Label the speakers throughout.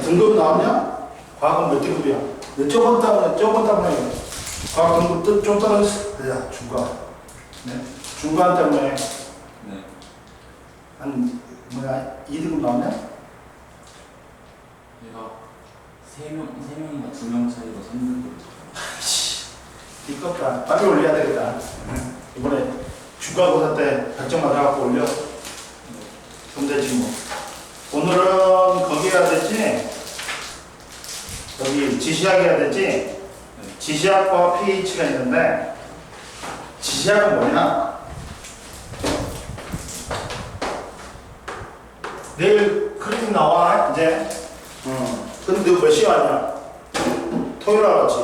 Speaker 1: 등급 나왔냐? 과학은 몇 등급이야? 근데 저번 달에 과학 등급도 좀 떨어졌어. 야, 중간. 네? 중간 때문에
Speaker 2: 네.
Speaker 1: 한 2등급 나왔냐?
Speaker 2: 얘가 3명인가 2명 차이로 3등급.
Speaker 1: 이것다 빨리 올려야 되겠다. 이번에 중간고사 때 100점 맞아갖고 올려. 그럼 되지 뭐. 오늘은 거기 해야 되지? 여기 지시학 해야 되지?
Speaker 2: 네.
Speaker 1: 지시학과 pH가 있는데 지시학은 뭐냐? 내일 크림 나와 이제. 근데 몇 시에 왔냐? 토요일 날 왔지?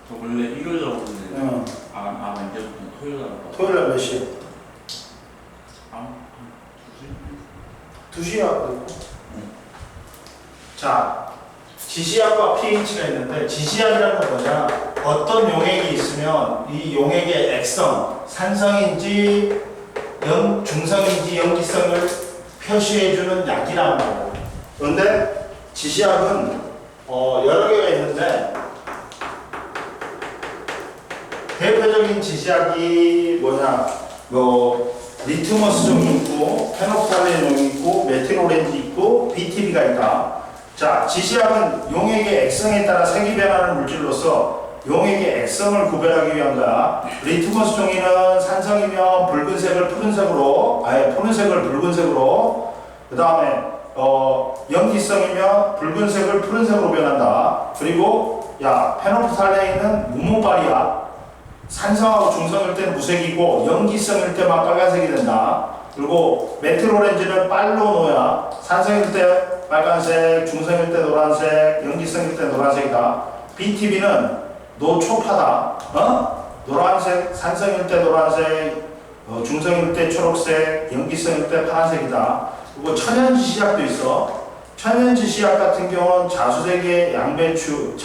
Speaker 2: 저 원래 일요일 날 오는데
Speaker 1: 응.
Speaker 2: 이제부터 토요일 날 왔다.
Speaker 1: 토요일 날 몇 시에?
Speaker 2: 2시?
Speaker 1: 2시에 왔고. 자, 지시학과 pH가 있는데 지시학이라는 건 뭐냐? 어떤 용액이 있으면 이 용액의 액성, 산성인지 중성인지 염기성을 표시해주는 약이라는 거예요. 그런데 지시학은 여러 개가 있는데 대표적인 지시학이 뭐냐? 리트머스종이 있고 페노프탈렌종이 있고 메틸오렌지 있고 BTB가 있다. 자, 지시학은 용액의 액성에 따라 색이 변하는 물질로서 용액의 액성을 구별하기 위한 거야. 리트머스 종이는 산성이면 붉은색을 푸른색으로, 푸른색을 붉은색으로, 그 다음에 염기성이면 붉은색을 푸른색으로 변한다. 그리고 페노프탈렌은 무문발이야. 산성하고 중성일 때는 무색이고 염기성일 때만 빨간색이 된다. 그리고 메틸오렌지는 빨로노야. 산성일 때 빨간색, 중성일 때 노란색, 염기성일 때 노란색이다. BTB는 노초파다. 노란색, 산성일 때 노란색, 중성일 때 초록색, 염기성일 때 파란색이다. 그리고 천연지시약도 있어. 천연지시약 같은 경우는 자수색 양배추,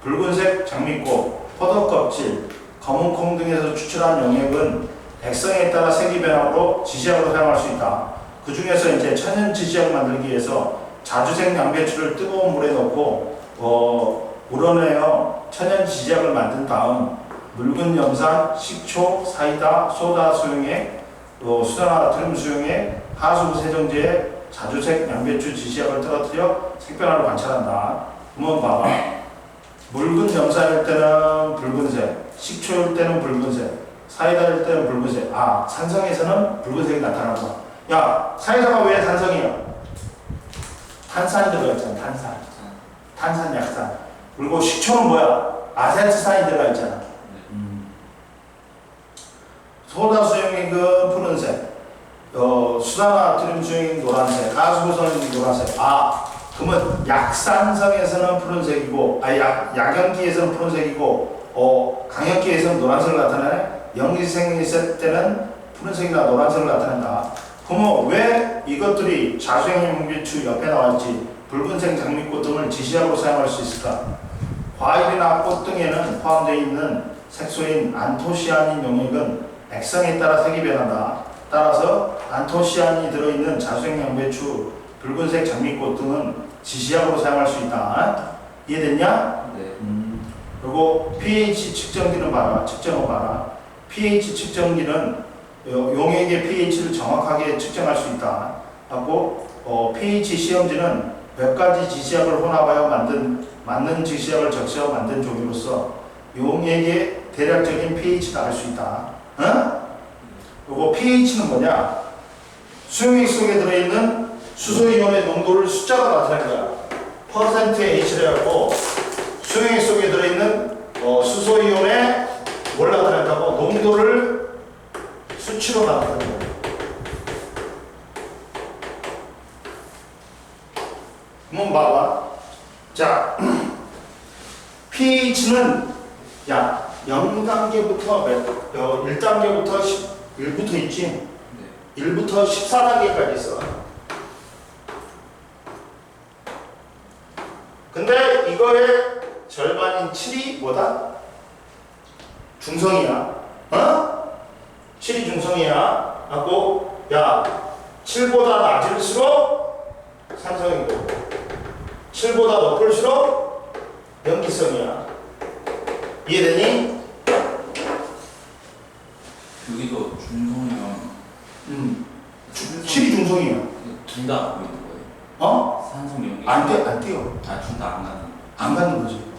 Speaker 1: 붉은색 장미꽃, 포도껍질, 검은 콩 등에서 추출한 용액은 액성에 따라 색이 변화로 지시약으로 사용할 수 있다. 그 중에서 이제 천연 지시약 만들기 위해서 자주색 양배추를 뜨거운 물에 넣고 우러내어 천연 지시약을 만든 다음 묽은 염산, 식초, 사이다, 소다 수용액, 수산화나트륨 수용액, 하수구 세정제에 자주색 양배추 지시약을 떨어뜨려 색변화를 관찰한다. 한번 봐봐. 묽은 염산일 때는 붉은색, 식초일 때는 붉은색, 사이다일 때는 붉은색. 산성에서는 붉은색이 나타난다. 야, 사이다가 왜 산성이야? 탄산이 들어있잖아, 탄산. 탄산 약산. 그리고 식초는 뭐야? 아세트산이 들어있잖아. 소다 수용액은 푸른색, 수산화나트륨 수용액 노란색, 하수구선이 노란색. 그러면 약산성에서는 푸른색이고, 약연기에서는 푸른색이고, 강연기에서는 노란색을 나타내네. 염기성이 있을 때는 푸른색이나 노란색을 나타낸다. 그러면 왜 이것들이 자수형 양배추 옆에 나왔지? 붉은색 장미꽃 등을 지시약으로 사용할 수 있을까? 과일이나 꽃 등에는 포함되어 있는 색소인 안토시아닌 용액은 액성에 따라 색이 변한다. 따라서 안토시아닌이 들어있는 자수형 양배추, 붉은색 장미꽃 등은 지시약으로 사용할 수 있다. 이해됐냐?
Speaker 2: 네.
Speaker 1: 그리고 pH 측정기는 봐라. 측정을 봐라. pH 측정기는 용액의 pH를 정확하게 측정할 수 있다. 하고 pH 시험지는 몇 가지 지시약을 혼합하여 맞는 지시약을 적셔 만든 종이로서 용액의 대략적인 pH를 알 수 있다. 그리고 pH는 뭐냐? 수용액 속에 들어있는 수소이온의 농도를 숫자로 나타낸 거야. %H를 해갖고 수용액 속에 들어있는 수소이온의 뭘 나타낸다고? 농도를 수치로 나타낸 거야. 한번 봐봐. 자, pH는 0단계부터 1단계부터 1부터 있지? 1부터 14단계까지 있어. 근데 이거의 절반인 7이 뭐다? 중성이야. 7이 중성이야. 하고 7보다 낮을수록 산성이고 7보다 높을수록 염기성이야. 이해되니?
Speaker 2: 여기도 중성이랑
Speaker 1: 7이 중성이야.
Speaker 2: 둘다 보이는 거예요.
Speaker 1: 어?
Speaker 2: 산성 연기.
Speaker 1: 안 뛰어.
Speaker 2: 둘 다 안 가는.
Speaker 1: 안 가는 거지.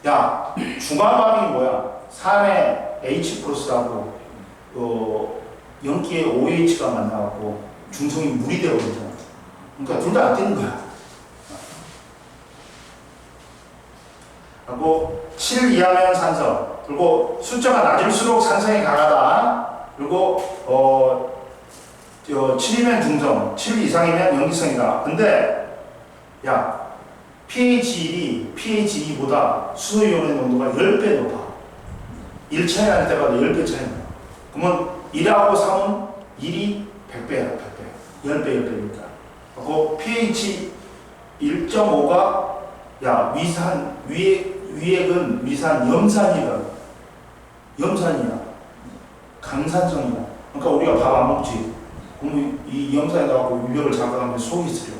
Speaker 1: 야, 중화방이 뭐야? 3의 H 플러스하고 연기의 OH가 만나갖고 중성이 물이 되어버리잖아. 그러니까 둘 다 안 뛰는 거야. 그리고 7 이하면 산성. 그리고 숫자가 낮을수록 산성이 강하다. 그리고 7이면 중성, 7 이상이면 염기성이다. 근데 야, pH 1이 pH 2보다 수소이온의 농도가 10배 높아. 1 차이 날 때마다 10배 차이 나. 그러면 1하고 3은 1이 100배야, 100배. 10배, 10배니까. 그리고 pH 1.5가 야, 위액은 위산 염산이야. 염산이야. 강산성이야. 그러니까 우리가 밥 안 먹지. 그럼 이 염산에 나가고 위벽을 자극하면 속이 쓰려.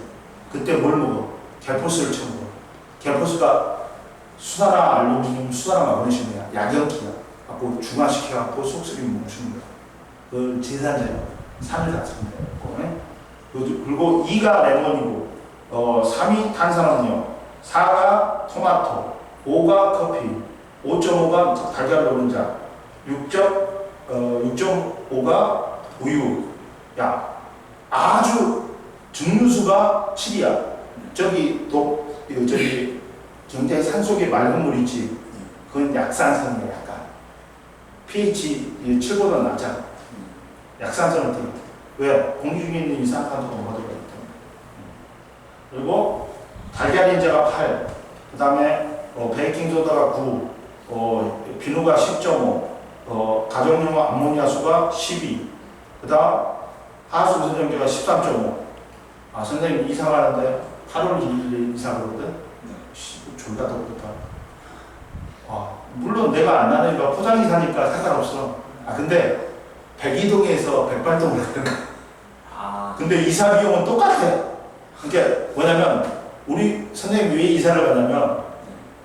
Speaker 1: 그때 뭘 먹어? 개포스를 쳐먹어. 개포스가 수다나 알루미늄, 수다나 마그네슘이야. 약연기야. 갖고 중화시켜갖고 속쓰림 멈추는 거야. 그 제산제야. 산을 다 쓰는 거야. 그리고 2가 레몬이고, 3이 탄산음료, 4가 토마토, 5가 커피, 5.5가 달걀 노른자, 6.5가 우유. 야, 아주 증류수가 7이야. 저기 굉장히 산속에 맑은 물 있지. 그건 약산성이야, 약간. pH 7보다 낮아. 약산성을 띠. 왜? 공기 중에 있는 이산화탄소가 더 들어가 있기 때문에. 그리고 달걀 인자가 8, 그 다음에 베이킹소다가 9, 비누가 10.5, 가정용 암모니아 수가 12, 그 다음 하수 우선전기가 13.5. 아, 선생님 이사가는데 8월 2일에 이사가거든? 졸라 덥겠다. 물론 내가 안 나니까 포장이 사니까 상관없어. 근데 백이동에서 백발동을 가는 거야. 근데 이사 비용은 똑같아. 그러니까 뭐냐면 우리 선생님 왜 이사를 가냐면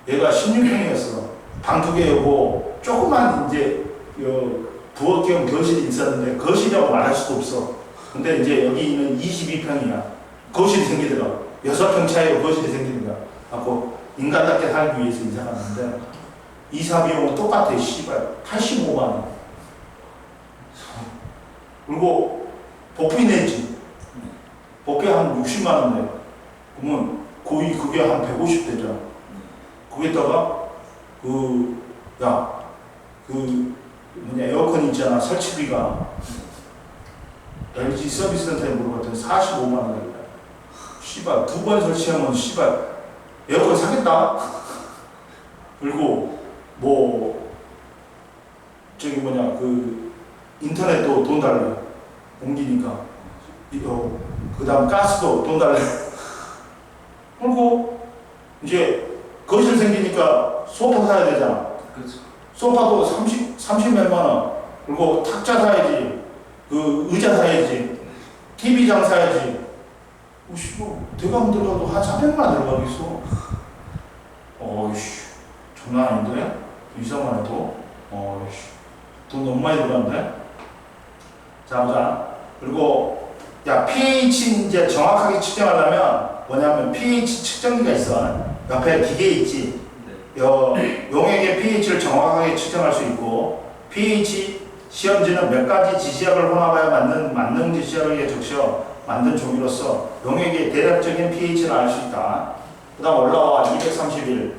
Speaker 1: 얘가 16평이었어. 방 2개였고 조그만 이제 부엌 겸 거실이 있었는데 거실이라고 말할 수도 없어. 근데 이제 여기 있는 22평이야. 거실이 생기더라. 6평 차이로 거실이 생기는 거야. 갖고 인간답게 살기 위해서 이사 갔는데 이사 비용은 똑같아. 씨발 85만 원. 그리고 복비 내지. 복비 한 60만 원 내. 그러면 거의 그게 한 150 되잖아. 거기다가 에어컨 있잖아. 설치비가 LG 서비스 센터에 물어봤더니 45만 원이야. 씨발 2번 설치하면 씨발 에어컨 사겠다. 그리고 인터넷도 돈 달래. 옮기니까. 그 다음 가스도 돈 달래. 그리고 이제 거실 생기니까 소파 사야 되잖아.
Speaker 2: 그렇죠.
Speaker 1: 소파도 30 몇만 원. 그리고 탁자 사야지. 의자 사야지. TV장 사야지. 대강 들어가도 한 300만 원 들어가겠어. 어이씨. 장난 아닌데? 이사만 해도. 돈 너무 많이 들어간대? 자, 보자. 그리고, pH 이제 정확하게 측정하려면 뭐냐면 pH 측정기가 있어. 옆에 기계 있지. 용액의 pH를 정확하게 측정할 수 있고, pH 시험지는 몇 가지 지시약을 혼합하여 만든 만능 지시약에 적셔 만든 종이로서 용액의 대략적인 pH를 알 수 있다. 그 다음 올라와 231.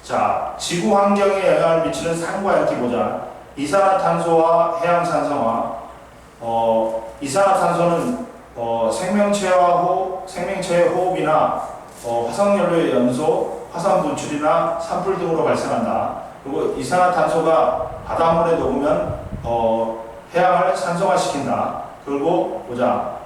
Speaker 1: 자, 지구 환경에 영향을 미치는 산과 연기 보자. 이산화탄소와 해양산성화. 이산화탄소는 생명체의 호흡이나 화석연료의 연소, 화산 분출이나 산불 등으로 발생한다. 그리고 이산화탄소가 바닷물에 녹으면 해양을 산성화시킨다. 그리고 보자.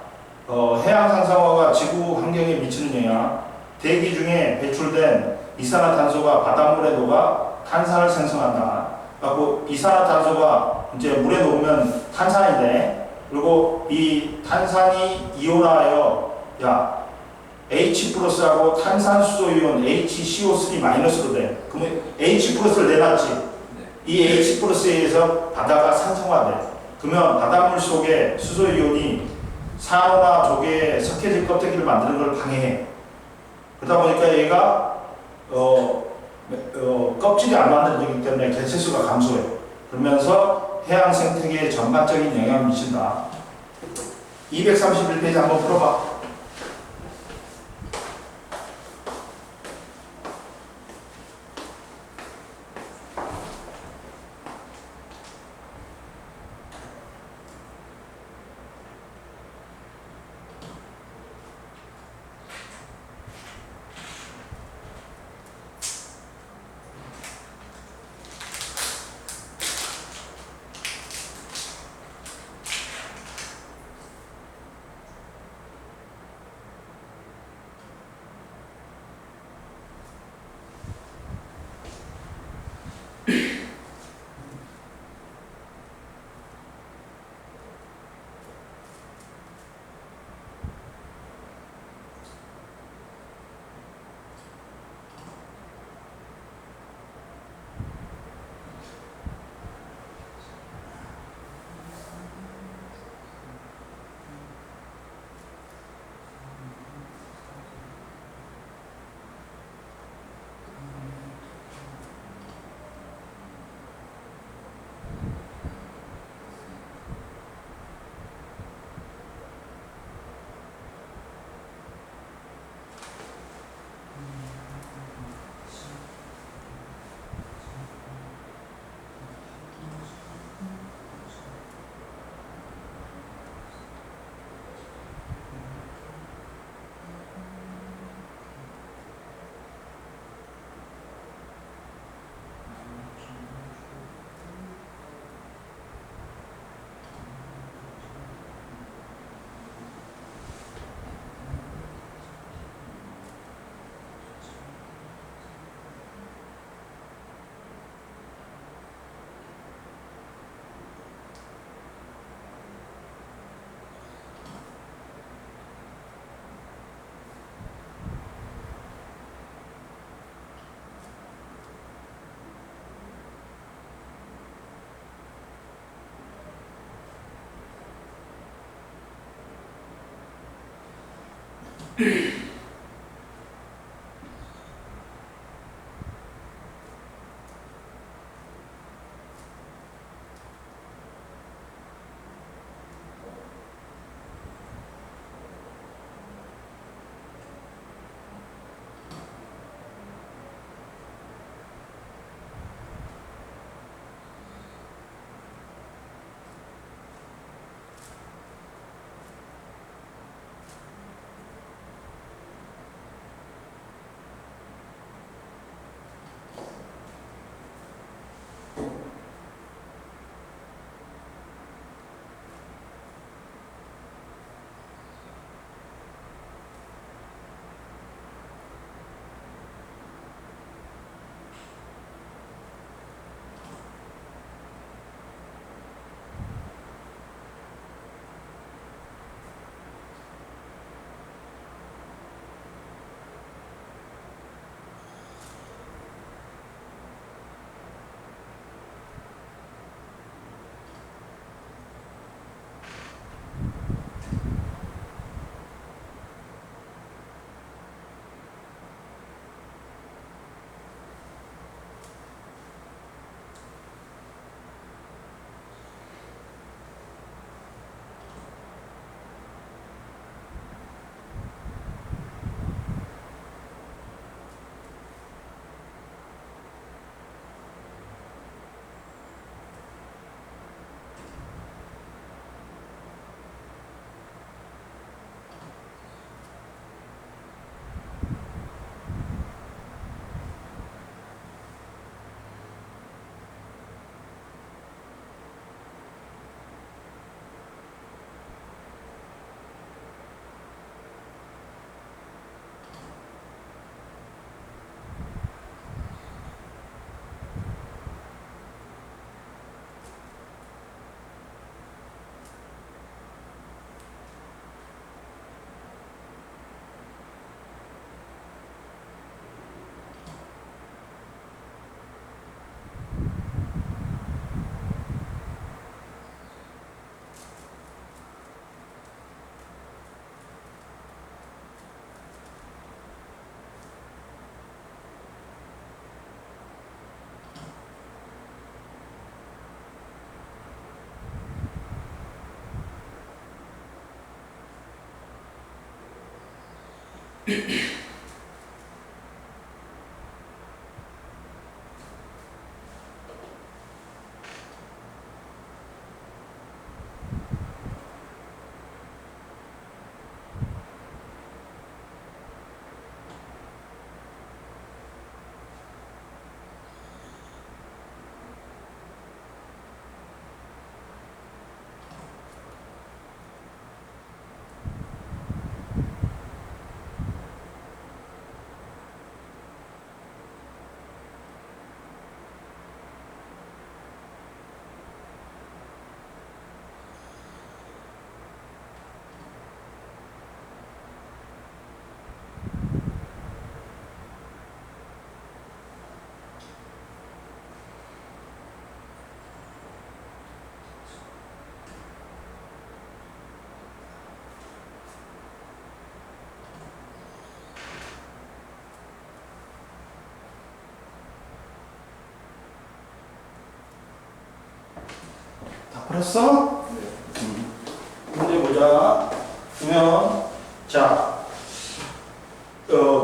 Speaker 1: 해양산성화가 지구 환경에 미치는 영향. 대기 중에 배출된 이산화탄소가 바닷물에 녹아 탄산을 생성한다. 그리고 이산화탄소가 이제 물에 녹으면 탄산이 돼. 그리고 이 탄산이 이온화하여 H 플러스하고 탄산수소 이온 HCO3 마이너스로 돼. 그러면 H 플러스를 내놨지.
Speaker 2: 네.
Speaker 1: 이 H 플러스에 의해서 바다가 산성화돼. 그러면 바닷물 속에 수소 이온이 산호나 조개의 석회질 껍데기를 만드는 걸 방해해. 그러다 보니까 얘가 껍질이 안 만들어지기 때문에 개체수가 감소해. 그러면서 해양 생태계에 전반적인 영향을 미친다. 231페이지 한번 풀어봐. 다 풀었어? 문제 보자. 그러면 자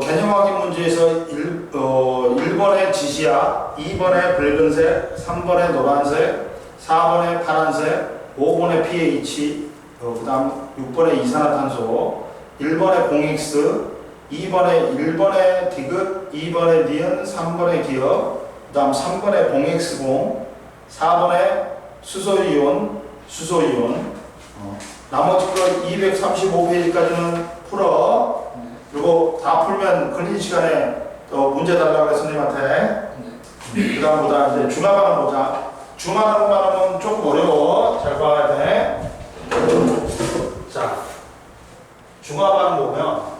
Speaker 1: 개념 확인 문제에서 1번에 지시야, 2번에 붉은색, 3번에 노란색, 4번에 파란색, 5번에 pH, 그 다음 6번에 이산화탄소, 1번에 공X, 1번에 디귿, 2번에 니은, 3번에 기억, 그 다음 3번에 공X0, 4번에 수소이온. 나머지 거 235페이지까지는 풀어. 그리고 다 풀면 걸린 시간에 문제 달라고 해 선생님한테. 그 다음보다 이제 중화반응 보자. 중화반응은 조금 어려워. 잘 봐야 돼. 자, 중화반응 보면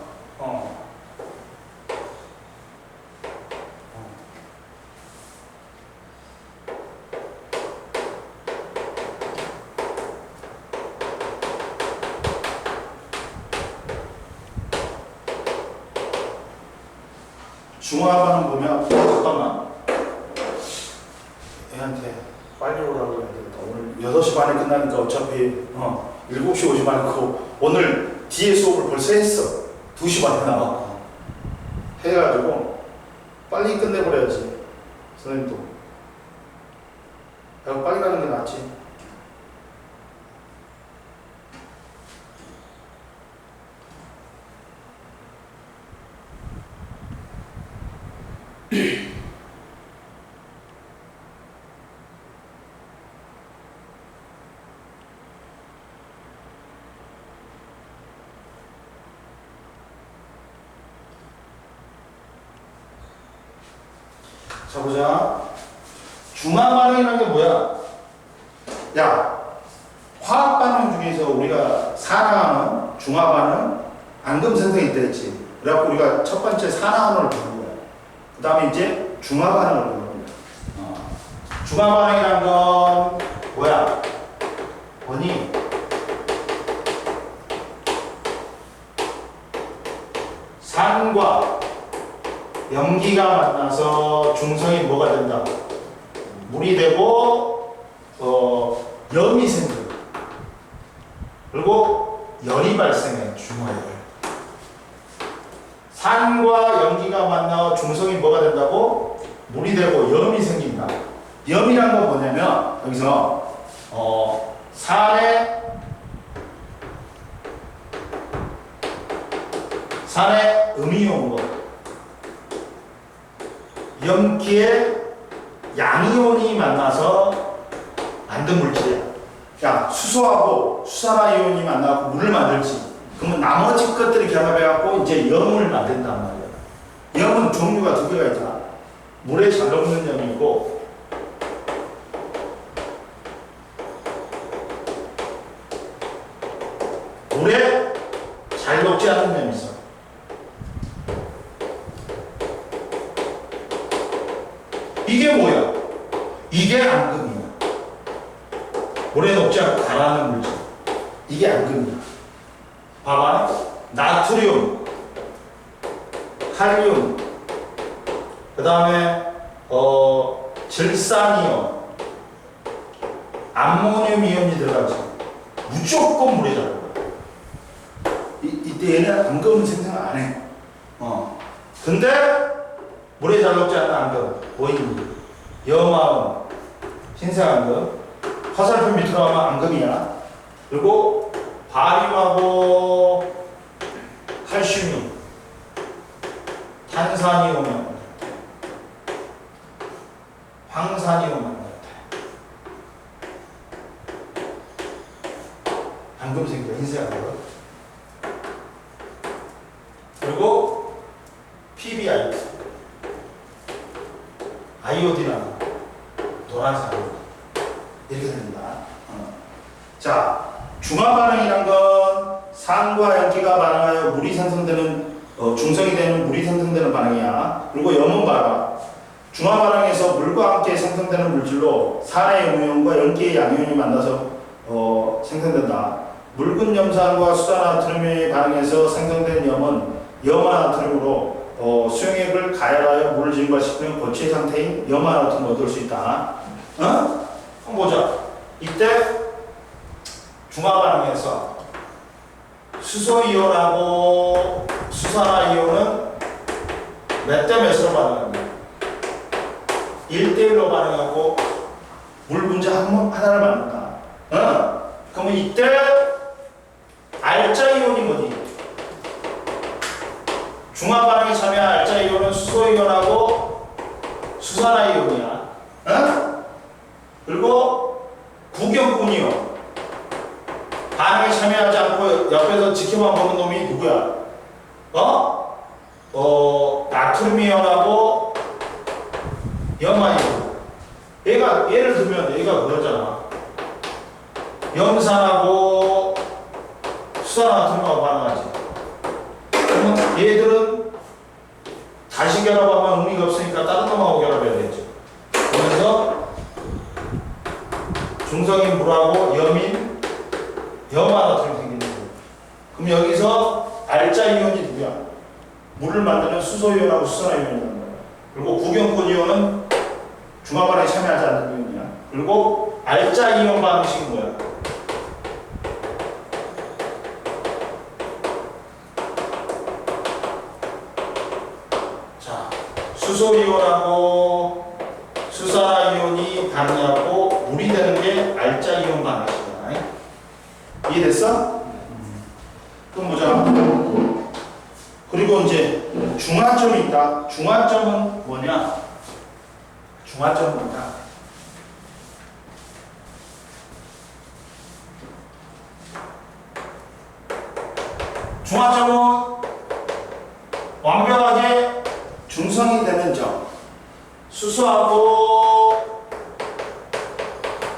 Speaker 1: 중화반응 보면 잠깐만, 애한테 빨리 오라고 해야 되겠다. 오늘 6시 반에 끝나니까 어차피 7시 오지 말고 오늘 뒤에 수업을 벌써 했어. 2시 반에 나와 해가지고 빨리 끝내버려야지. 선생님도 내가 빨리 가는 게 낫지. 자, 보자. 중화반응이라는 게 뭐야? 야, 화학반응 중에서 우리가 산화하는 중화반응, 앙금생성이 있다 했지. 그래갖고 우리가 첫 번째 산화반응을 보는 거야. 그 다음에 이제 중화반응을 보는 거야. 중화반응이란 건 뭐야? 뭐니? 산과 염기가 만나서 중성이 뭐가 된다? 물이 되고 염이 생겨. 그리고 열이 발생해. 중화열. 산과 염기가 만나 중성이 뭐가 된다고? 물이 되고 염이 생긴다. 염이란 건 뭐냐면 여기서 산에 음이 온 거, 염기에 양이온이 만나서 만든 물질이야. 야, 수소하고 수산화이온이 만나고 물을 만들지. 그러면 나머지 것들이 결합해갖고 이제 염을 만든단 말이야. 염은 종류가 두 개가 있잖아. 물에 잘 녹는 염이 있고, 물에 잘 녹지 않는 염이 있어. 이게 뭐야? 이게 앙금이야. 물에 녹지 않고 가라앉는 물질. 이게 앙금이야. 봐봐. 나트륨, 칼륨, 그 다음에 질산이온, 암모늄 이온이 들어가지. 무조건 물에 잡는 거야. 이때 얘는 앙금은 생성 안 해. 근데 물에 잘 녹지 않는 암금 보이니 염화음 흰색 암금 화살표 밑으로 가면 암금이야. 그리고 바리움하고 칼슘이 탄산이 오면 황산이 오면 암금색이야. 흰색 암금. 그리고 PBI 아이오딘하고 노란색 이렇게 됩니다. 자, 중화 반응이란 건 산과氧기가 반응하여 물이 생성되는 중성이 되는 물이 생성되는 반응이야. 그리고 염은 봐라. 중화 반응에서 물과 함께 생성되는 물질로 산의 염이온과 염기의 양이온이 만나서 생성된다. 묽은 염산과 수산나트륨의 반응에서 생성된 염은 염화나트륨으로 수용액을 가열하여 물을 증발시키는 고체 상태인 염화나트륨을 얻을 수 있다. 한번 보자. 이때 중화 반응에서 수소이온하고 수산화이온은 몇 대 몇으로 반응합니다. 1대1로 반응하고 물 분자 하나를 만든다. 그러면 이때 알자 이온이 뭐니? 중화 반응에 참여한 알자 이온은 수소이온하고 수산화이온이야. 그리고 구경꾼 이온 반응에 참여하지 않고 옆에서 지켜만 보는 놈이 누구야? 나트륨 이온하고 염화이온. 얘가 예를 들면 얘가 그거잖아. 염산하고 수산나트륨하고 반응하지. 그러면 얘들은 다시 결합하면 의미가 없으니까 다른 놈하고 결합해야 되겠죠. 그래서 중성인 물하고 염인 염화나트륨이 생기는 거예요. 그럼 여기서 알자 이온이 누구야? 물을 만드는 수소이온하고 수산화이온이라는 거야. 그리고 구경꾼 이온은 중화 반응에 참여하지 않는 이온이야. 그리고 알자 이온 반응식은 뭐야? 자, 수소이온하고 수산화이온이 반응하고 물이 되는 게 알자 이온 반응식이야. 이해됐어? 그럼 보자. 그리고 이제 중화점이 있다. 중화점은 뭐냐? 중화점은 뭐냐? 중화점은 완벽하게 중성이 되는 점. 수소하고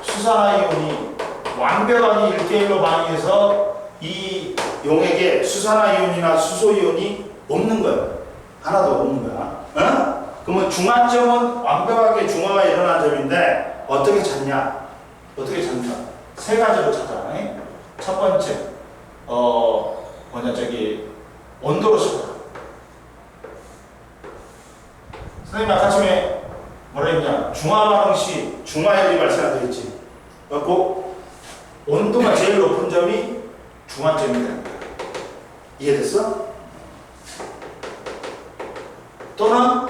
Speaker 1: 수산화이온이 완벽하게 1대1로 반응해서 이 용액에 수산화이온이나 수소이온이 없는 거예요. 하나도 없는 거야. 그러면 중화점은 완벽하게 중화가 일어난 점인데 어떻게 찾냐? 어떻게 찾냐? 세 가지로 찾아. 첫 번째, 온도로 찾아. 선생님 아까 처음에 뭐라 했냐? 중화 반응 시 중화열이 발생하게 있지. 그래갖고 온도가 제일 높은 점이 중화점이 되는 거야. 이해됐어? 또는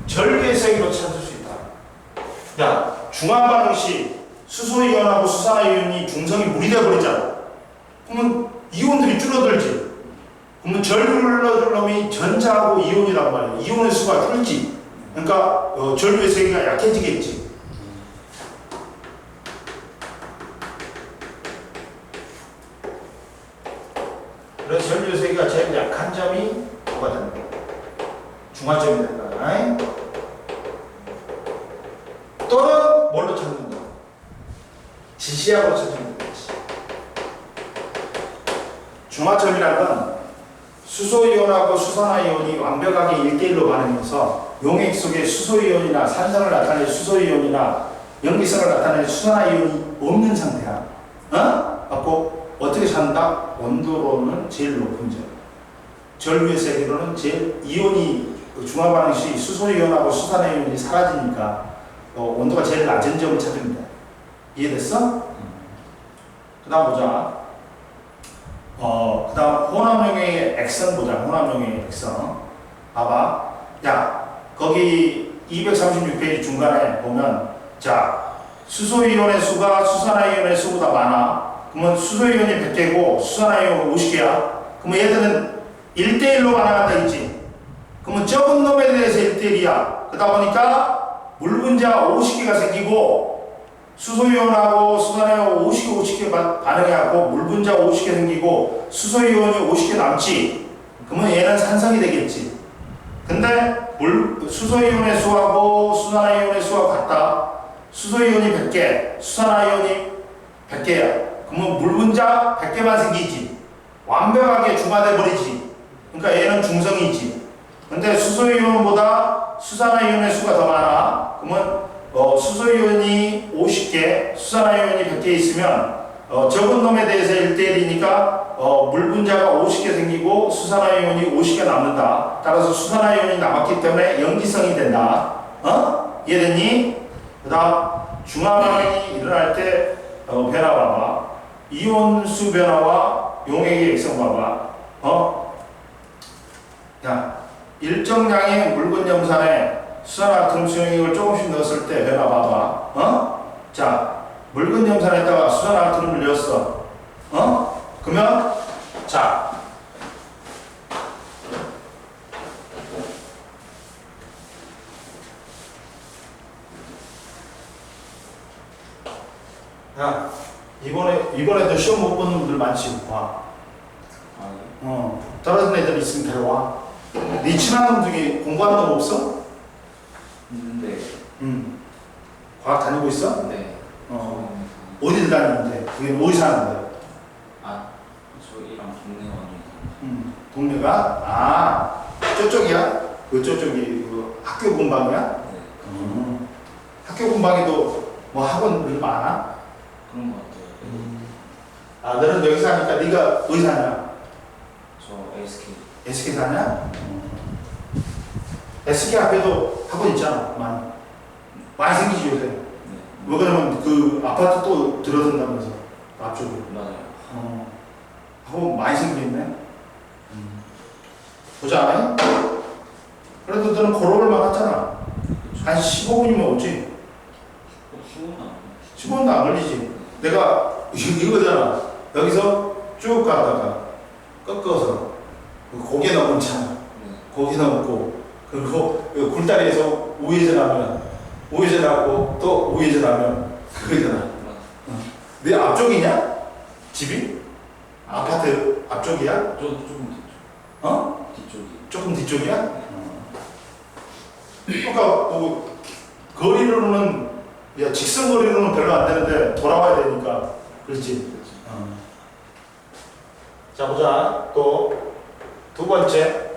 Speaker 1: 전류의 세기로 찾을 수 있다. 야, 중화 반응 시 수소이온하고 수산화이온이 중성이 물이 되어버리잖아. 그러면 이온들이 줄어들지. 그러면 전류를 넣을 놈이 전자하고 이온이란 말이야. 이온의 수가 줄지. 그러니까 전류의 세기가 약해지겠지. 그래서 전류의 세기가 제일 약한 점이 뭐가 되는 거야? 중화점이 된다. 또는 뭘로 찾는 거야? 지시약으로 찾는 거지. 중화점이라는 건 수소이온하고 수산화이온이 완벽하게 1대1로 반응해서 용액 속에 수소이온이나 산성을 나타내는 수소이온이나 염기성을 나타내는 수산화이온이 없는 상태야. 갖고 어떻게 찾는다? 온도로는 제일 높은 점. 전류의 세기로는 제일 이온이 중화 반응 시 수소이온하고 수산화이온이 사라지니까 온도가 제일 낮은 점을 찾습니다. 이해됐어? 그 다음 보자. 그다음 호남용의 액선 보자. 호남용의 액선. 봐봐. 야, 거기 236페이지 중간에 보면 자, 수소이온의 수가 수산화이온의 수보다 많아. 그러면 수소이온이 100개고 수산화이온이 50개야. 그러면 얘들은 1대1로 나간다 있지. 그러면 적은 놈에 대해서 1대1이야. 그러다 보니까 물 분자가 50개가 생기고 수소이온하고 수산화이온 50개 반응해갖고 물 분자가 50개 생기고 수소이온이 50개 남지. 그러면 얘는 산성이 되겠지. 근데 수소이온의 수하고 수산화이온의 수하고 같다. 수소이온이 100개, 수산화이온이 100개야. 그러면 물 분자 100개만 생기지. 완벽하게 중화돼 버리지. 그러니까 얘는 중성이지. 근데 수소이온보다 수산화이온의 수가 더 많아. 그러면 수소이온이 50개, 수산화이온이 100개 있으면 적은 놈에 대해서 1대1이니까 물 분자가 50개 생기고 수산화이온이 50개 남는다. 따라서 수산화이온이 남았기 때문에 염기성이 된다. 이해됐니? 그 다음 중화 반응이 일어날 때 변화 봐봐. 이온수 변화와 용액의 액성 봐봐. 야, 일정량의 묽은 염산에 수산화나트륨 수용액을 조금씩 넣었을 때 변화 봐봐. 자, 묽은 염산에다가 수산화나트륨을 넣었어. 그러면 자, 야, 이번에도 시험 못 보는 분들 많지. 와. 떨어진 애들 있으면 데려와. 네 친한 놈 중에 공부하는 놈 없어?
Speaker 2: 있는데.
Speaker 1: 과학 다니고 있어?
Speaker 2: 네.
Speaker 1: 어디를 다니는데? 그게 어디 사는데?
Speaker 2: 저희랑 동네 원이.
Speaker 1: 동네가? 아, 저쪽이야? 저쪽이 학교 공방이야?
Speaker 2: 네.
Speaker 1: 학교 공방에도 뭐 학원들 많아?
Speaker 2: 그런 것 같아요.
Speaker 1: 너는 여기 사니까 네가 어디 사냐?
Speaker 2: 저 SK.
Speaker 1: SK 사냐? SK 앞에도 학원 있잖아. 많이 생기지 요새.
Speaker 2: 네.
Speaker 1: 왜 그러면 그 아파트 또 들어선다면서 앞쪽에.
Speaker 2: 맞아요.
Speaker 1: 학원 많이 생기겠네. 보자. 그래도 너는 걸어올만 하잖아. 한 15분이면 오지. 15분도 안 걸리지. 내가 이거잖아. 여기서 쭉 가다가 꺾어서 고개 넘은 차, 고개 넘고 그리고 굴다리에서 우회전하고 또 우회전하면 그거잖아. 네 앞쪽이냐? 집이? 아파트 앞쪽이야?
Speaker 2: 조금 뒤쪽. 뒤쪽이.
Speaker 1: 조금 뒤쪽이야? 그러니까 뭐 거리로는 직선 거리로는 별로 안 되는데 돌아와야 되니까 그렇지. 자 보자. 또 두 번째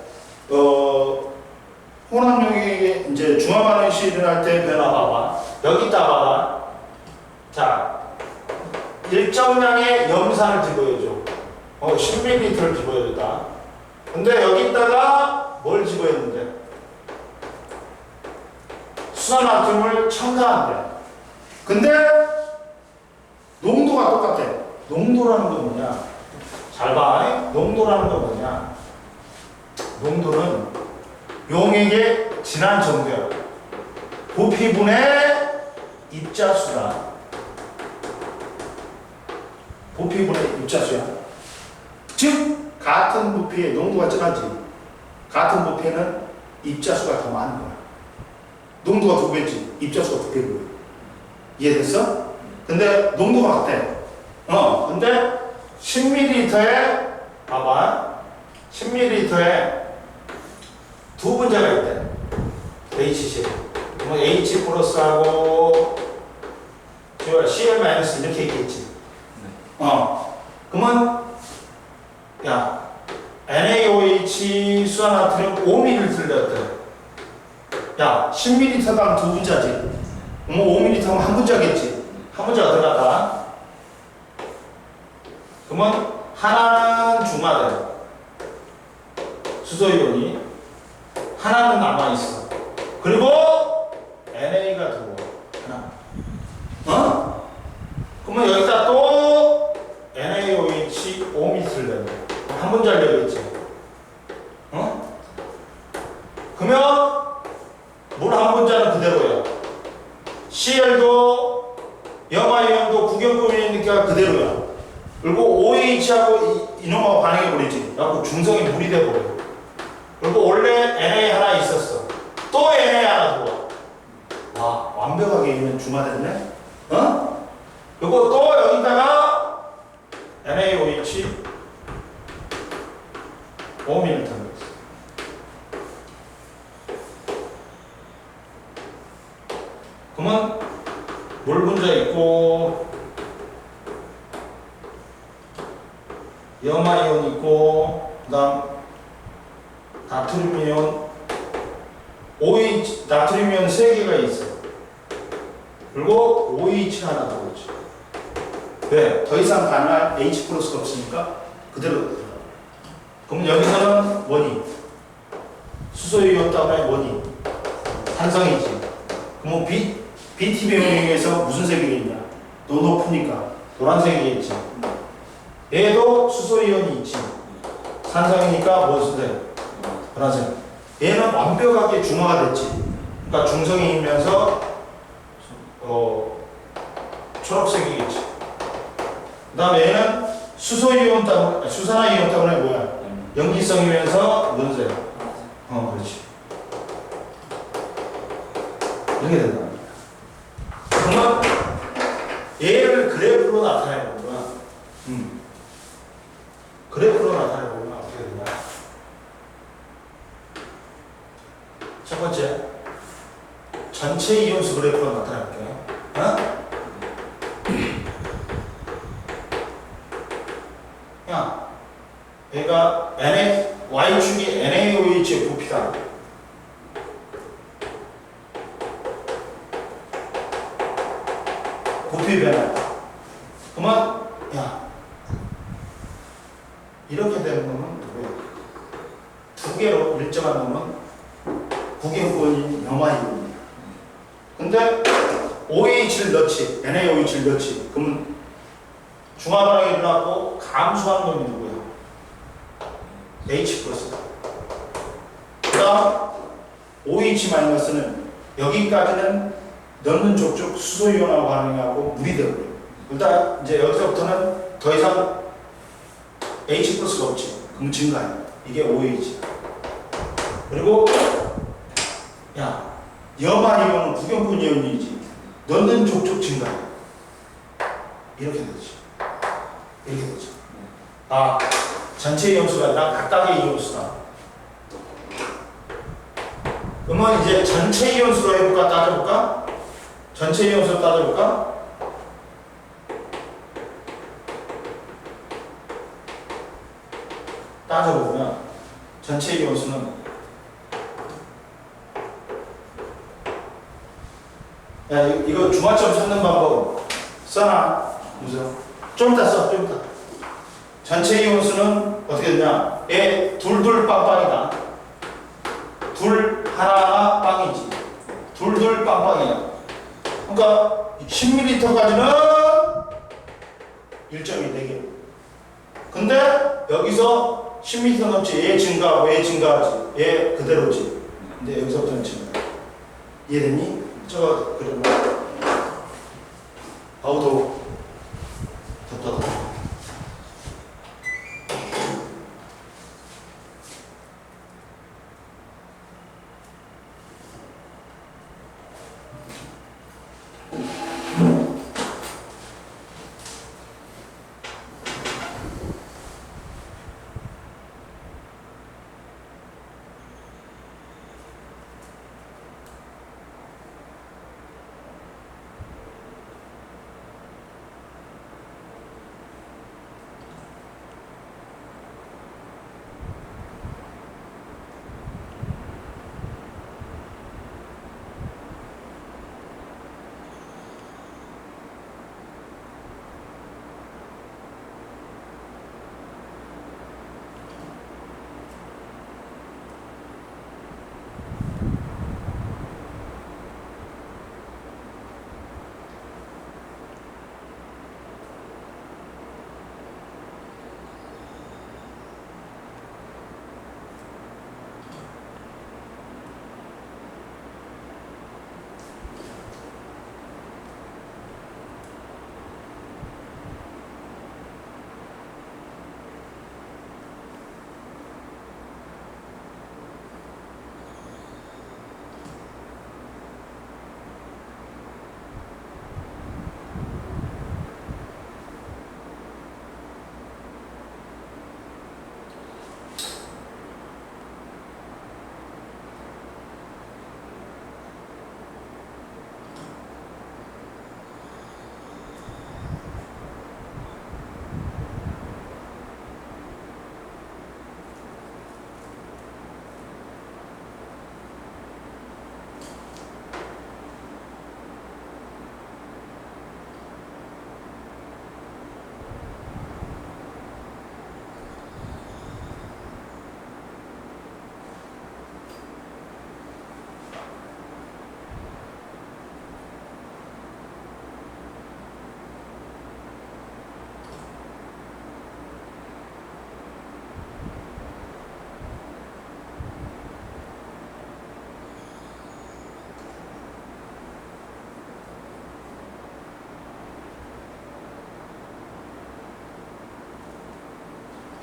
Speaker 1: 혼합용액이 이제 중화 반응 시 일어날 때 변화 봐봐. 여기다 봐봐. 자 일정량의 염산을 집어여줘. 10ml를 집어여줬다. 근데 여기다가 뭘 집어였는데? 수산나트륨을 첨가한대. 근데 농도가 똑같아. 농도라는 건 뭐냐? 잘 봐. 농도라는 건 뭐냐? 농도는 용액의 진한 정도야. 부피분의 입자수다. 부피분의 입자수야. 즉 같은 부피의 농도가 진하지. 같은 부피에는 입자수가 더 많은 거야. 농도가 2배지. 입자수가 2배고. 이해됐어? 근데 농도가 같아. 근데 10ml에 봐봐. 10ml에 두 분자가 있대. HC. 그러면 H 플러스하고 Cl 마이너스 이렇게 있겠지. 그러면 야 NaOH 수산나트륨 5ml 들렸대. 야 10ml당 두 분자지. 그러면 5ml면 한 분자겠지. 한 분자가 들어갔다. 그러면 하나는 중화돼. 수소이온이. 하나는 남아있어. 그리고 NA가 들어와. 하나. 그러면 여기다 또 NaOH 5ml 넣는다. 그리고 OH하고 이놈하고 반응해버리지. 그래갖고 중성이 물이 돼버려. 그리고 원래 Na 하나 있었어. 또 Na 하나 들어와. 와, 완벽하게 이면 중화됐네? 어? 그리고 또 여기다가 NaOH 5ml 있어. 그러면 물 분자 있고 염화이온 있고 그 다음 나트륨이온 OH 나트륨이온 3개가 있어. 그리고 OH 하나 나오지. 왜? 더 이상 가능할 H 플러스가 없으니까 그대로 들어가. 그럼 여기서는 뭐니? 수소이온 다음에 뭐니? 산성이지. 그럼 BTB용에서 무슨 색이겠냐? 너 높으니까 노란색이겠지. 얘도 수소이온이 있지. 산성이니까 무슨 색? 노란색. 얘는 완벽하게 중화가 됐지. 그러니까 중성이면서 초록색이겠지. 그 다음에 얘는 수소이온 때문에, 수산화이온 때문에 뭐야? 염기성이면서 무슨 색? 그렇지. 이렇게 된다. 그러면 얘를 그래프로 나타내 보면, 그래프로 나타내 보면 어떻게 되냐? 첫 번째, 전체 이온수 그래프로 나타낼게요. 야, 얘가 Y축이 NaOH의 부피다. 부피 변화. 그러면 야, 이렇게 되는 거는 두 개로 일정한 놈은 구경권인 염화이온이야. 근데 OH를 넣지, NaOH를 넣지. 그러면 중화 반응이 일어나고 감소한 놈이 누구야? H 플러스. 그 다음 OH 마이너스는 여기까지는 넣는 족족 수소이온하고 반응하고 물이 되고요. 일단 이제 여기서부터는 더 이상 H 플러스가 없지. 그럼 증가해. 이게 OH. 그리고 야, 염화이온은 구경권 이온이지. 넣는 족족 증가해. 이렇게 되지. 이렇게 되죠. 아, 전체 이온수가 아니라 각각의 이온수다. 그러면 이제 전체 이온수로 해볼까? 따져볼까? 전체 이온수로 따져볼까? 따져보면 전체 이온수는 야, 이거 중화점 찾는 방법 써놔. 보세요. 좀 이따 써, 좀 이따. 전체 이온수는 어떻게 되냐? 얘 둘둘 빵빵이다. 둘 하나 빵이지. 둘둘 빵빵이야. 그러니까 10ml까지는 1.1되게. 근데 여기서 10m 넘지 얘 증가하고 얘 증가하지. 얘 그대로지. 근데 여기서부터는 증가. 이해됐니? 저거 그리고 아우 더워. 덥다.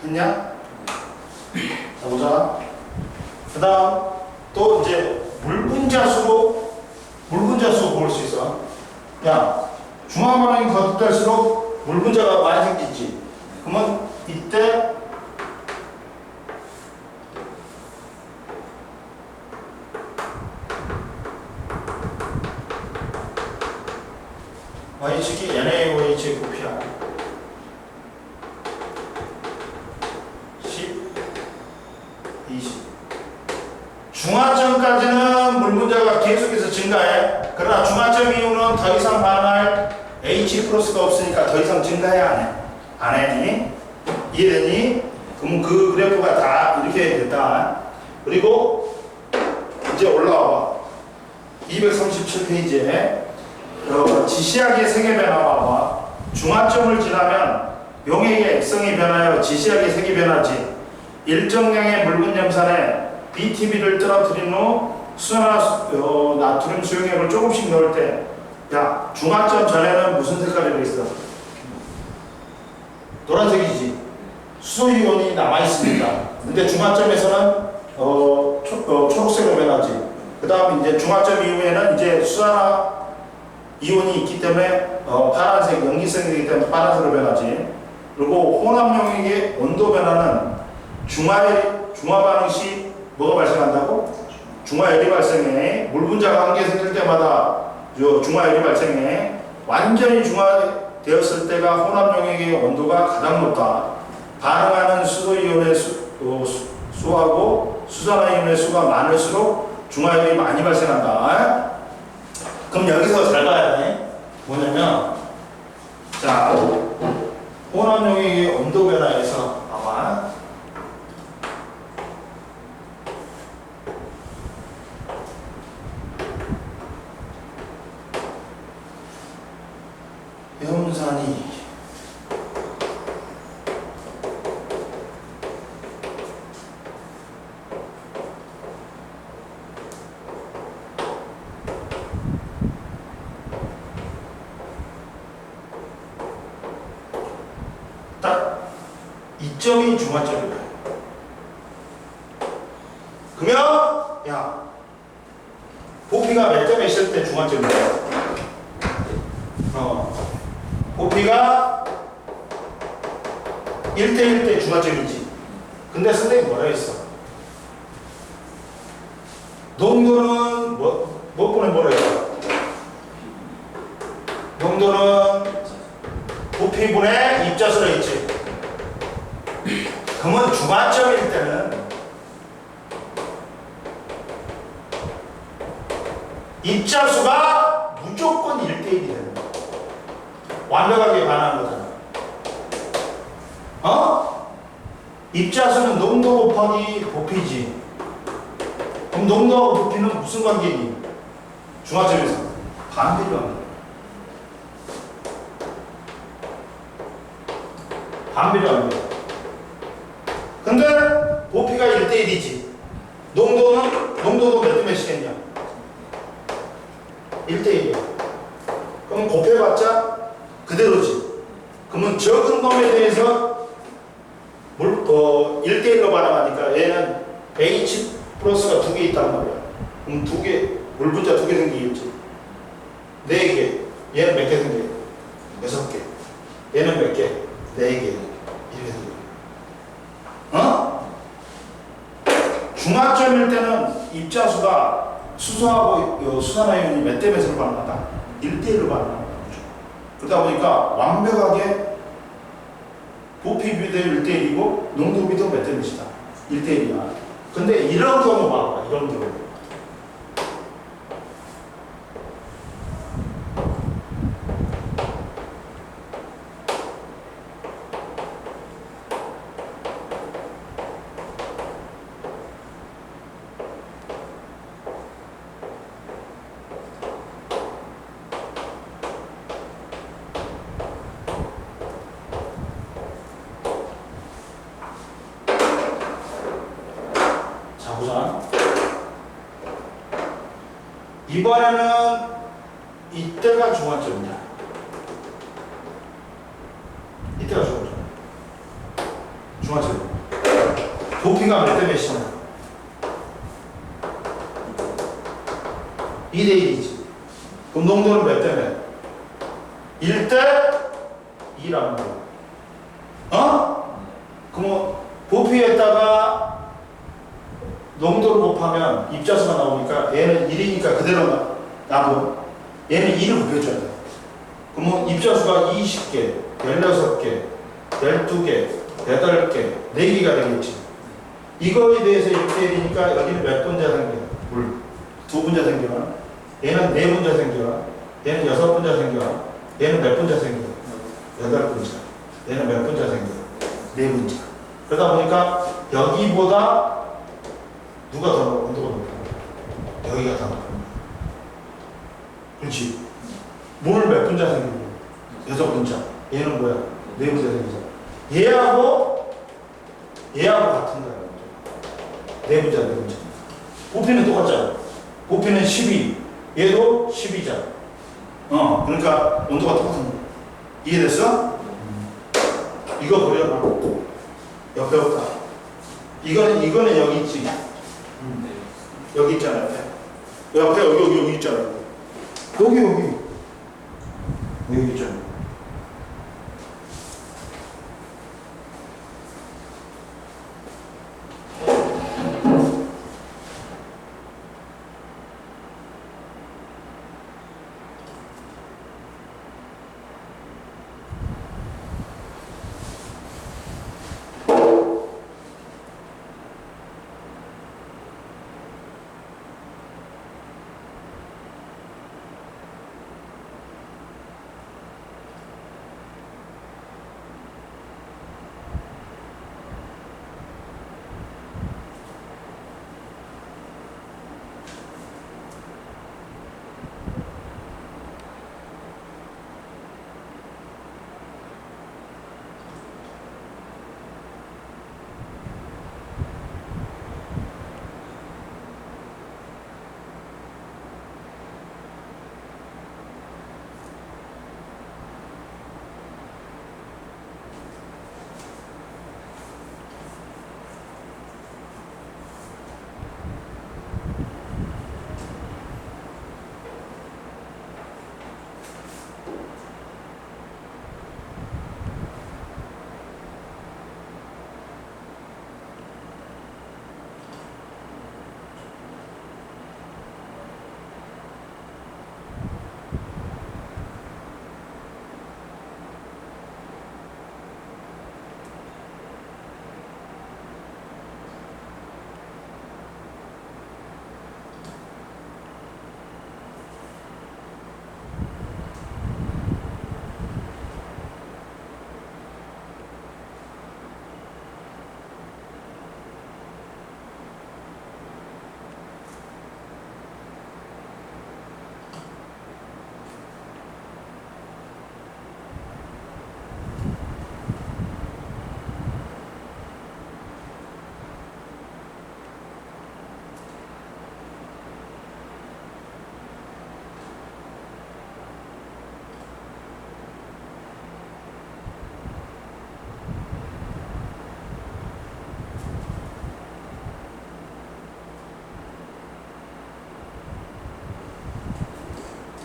Speaker 1: 했냐? 자, 보자. 그 다음, 또 이제 물분자수로 볼 수 있어. 야, 중화반응이 거듭될수록 물분자가 많이 생기지. 그러면 이때 y축이 NaOH의 부피야. 10, 20. 중화점까지는 물분자가 계속해서 증가해. 그러나 중화점 이후는 더 이상 반응할 H 플러스가 없으니까 더 이상 증가해 안 해? 안 했니? 이해되니? 그럼 그 그래프가 다 이렇게 됐다. 그리고 이제 올라와. 237페이지에 지시학의 세계 변화 봐봐. 중화점을 지나면 용액의 액성이 변하여 지시학의 색이 변하지. 일정량의 묽은 염산에 BTB를 떨어뜨린 후 수소나 나트륨 수용액을 조금씩 넣을 때, 야, 중화점 전에는 무슨 색깔이 있어? 노란색이지. 수소이온이 남아있습니다. 근데 중화점에서는 초록색으로 변하지. 그 다음 이제 중화점 이후에는 이제 수소나 이온이 있기 때문에 파란색, 염기성이기 때문에 파란색으로 변하지. 그리고 혼합용액의 온도 변화는 중화 반응 시 뭐가 발생한다고? 중화열이 발생해. 물분자가 한 개 생길 때마다 중화열이 발생해. 완전히 중화되었을 때가 혼합용액의 온도가 가장 높다. 반응하는 수소이온의 수하고 수산화이온의 수가 많을수록 중화열이 많이 발생한다. 그럼 여기서 잘 봐야 돼. 뭐냐면, 자, 혼합용액의 온도 변화에서 봐봐. 염산이 딱 이점이 중화점이다. 그러면 야, 부피가 몇 점 있을 때 중화점이야? 부피가 1대1 때 중화점이지. 근데 선생님이 뭐라 했어? 농도는 몇 분에 뭐라 했어? 농도는 부피분의 입자수로 했지. 그러면 중화점일 때는 입자수가 무조건 1대1이 되는 거야. 완벽하게 반하는 거잖아. 입자수는 농도 곱하기 부피지. 그럼 농도하고 부피는 무슨 관계니? 중화점에서 반비례 관계. 반비례 관계. 근데 부피가 1대1이지. 농도도 몇 대 몇이겠냐? 1대1이야. 그럼 곱해봤자 그대로지. 그러면 적은 놈에 대해서 1대1로 반응하니까 얘는 H 플러스가 2개 있단 말이야. 그럼 2개, 물분자 2개 생기겠지. 4개. 얘는 몇 개 생겨? 6개. 얘는 몇 개? 4개. 이렇게 생겨. 중화점일 때는 입자수가 수소하고 수산화이온이 몇 대 몇으로 반응한다? 1대1로 반응한다. 그러다 보니까 완벽하게 부피 비도 1대1이고 농도 비도 몇 대 몇이다? 1대1이야. 근데 이런 경우 봐봐. 이런 경우. 보자. 이번에는 이때가 중화점이야. 이때가 중화점. 중화체로. 부피가 몇 대 몇이냐? 2대 1이지. 그럼 농도는 몇 대 몇? 1대 2라는 거야. 어? 그럼 부피에다가 농도를 곱하면 입자수가 나오니까 얘는 1이니까 그대로 놔도 얘는 2를 곱해줘야 돼. 그러면 입자수가 20개, 16개, 12개, 8개, 4개가 되겠지. 이거에 대해서 이렇게 되니까 여기는 몇 분자 생겨? 물. 2분자 생겨나? 얘는 4분자 생겨나? 얘는 6분자 생겨나? 얘는 몇 분자 생겨? 8분자. 얘는 몇 분자 생겨? 4분자. 그러다 보니까 여기보다 누가 더 온도가 높아? 여기가 더 높아. 그렇지. 물 몇 분자 생기고? 6분자. 얘는 뭐야? 4분자 생기잖아. 얘하고 같은 거야. 4분자, 4분자. 부피는 똑같잖아. 부피는 12. 얘도 12잖아. 그러니까 온도가 똑같은 거야. 이해됐어? 이거 버려봐. 옆에 없다. 이거는 여기 있지. 여기 있잖아, 옆에. 여기 있잖아. 여기 있잖아.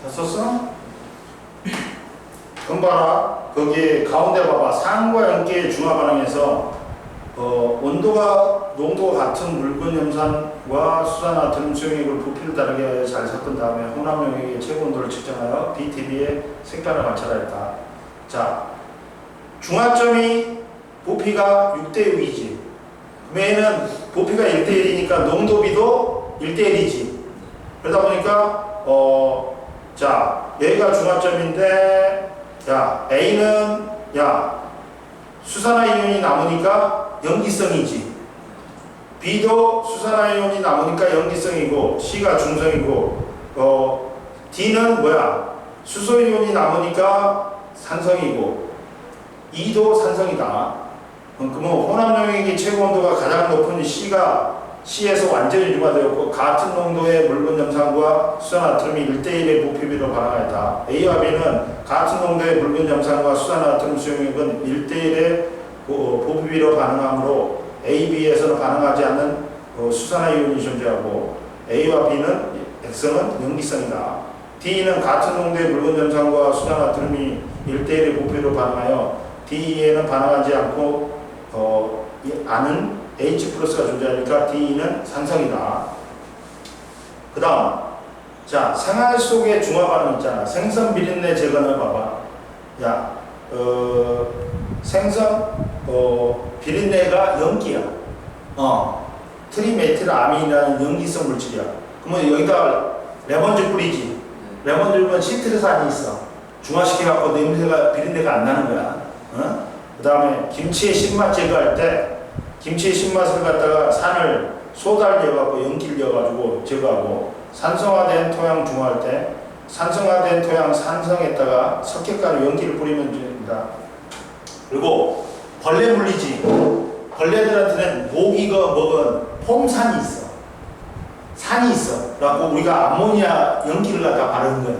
Speaker 1: 다 썼어? 그럼 봐라. 거기 가운데 봐봐. 산과 염기의 중화 반응에서 온도가 농도가 같은 물권 염산과 수산화트륨 수용액을 부피를 다르게 잘 섞은 다음에 혼합 용액의 최고 온도를 측정하여 BTB의 색깔을 관찰하였다. 자, 중화점이 부피가 6대 6이지. 그럼 얘는 부피가 1대 1이니까 농도비도 1대 1이지. 그러다 보니까 자, 여기가 중화점인데, 야, A는, 야, 수산화이온이 남으니까 염기성이지. B도 수산화이온이 남으니까 염기성이고, C가 중성이고, D는 뭐야? 수소이온이 남으니까 산성이고, E도 산성이다. 그러면 혼합용액의 최고 온도가 가장 높은 C에서 완전히 융화되었고 같은 농도의 물분 염산과 수산화트륨이 1대1의 부피비로 반응하였다. A와 B는 같은 농도의 물분 염산과 수산화트륨 수용액은 1대1의 보비비로 반응하므로 A, B에서는 반응하지 않는 수산화 이온이 존재하고 A와 B는 X는 연기성이다. D는 같은 농도의 묽은 점산과 수산화 드름이 1대1의 보비비로 반응하여 D에는 반응하지 않고 않은 H 플러스가 존재하니까 D는 산성이다. 그 다음, 자, 생활 속의 중화 반응 있잖아. 생선 비린내 제거는 봐봐. 야, 생선 비린내가 연기야. 트리메틸아민이라는 연기성 물질이야. 그러면 여기다가 레몬즙 뿌리지. 레몬즙은 시트르산이 있어. 중화시켜갖고 냄새가 비린내가 안 나는 거야. 그 다음에 김치의 신맛 제거할 때 김치의 신맛을 갖다가 산을 소다를 넣어갖고 연기를 넣어가지고 제거하고 산성화된 토양 중화할 때 산성화된 토양 산성에다가 석회가루 연기를 뿌리면 됩니다. 그리고 벌레 물리지. 벌레들한테는 모기가 먹은 폼산이 있어. 산이 있어. 그래갖고 우리가 암모니아 연기를 갖다 바르는 거야.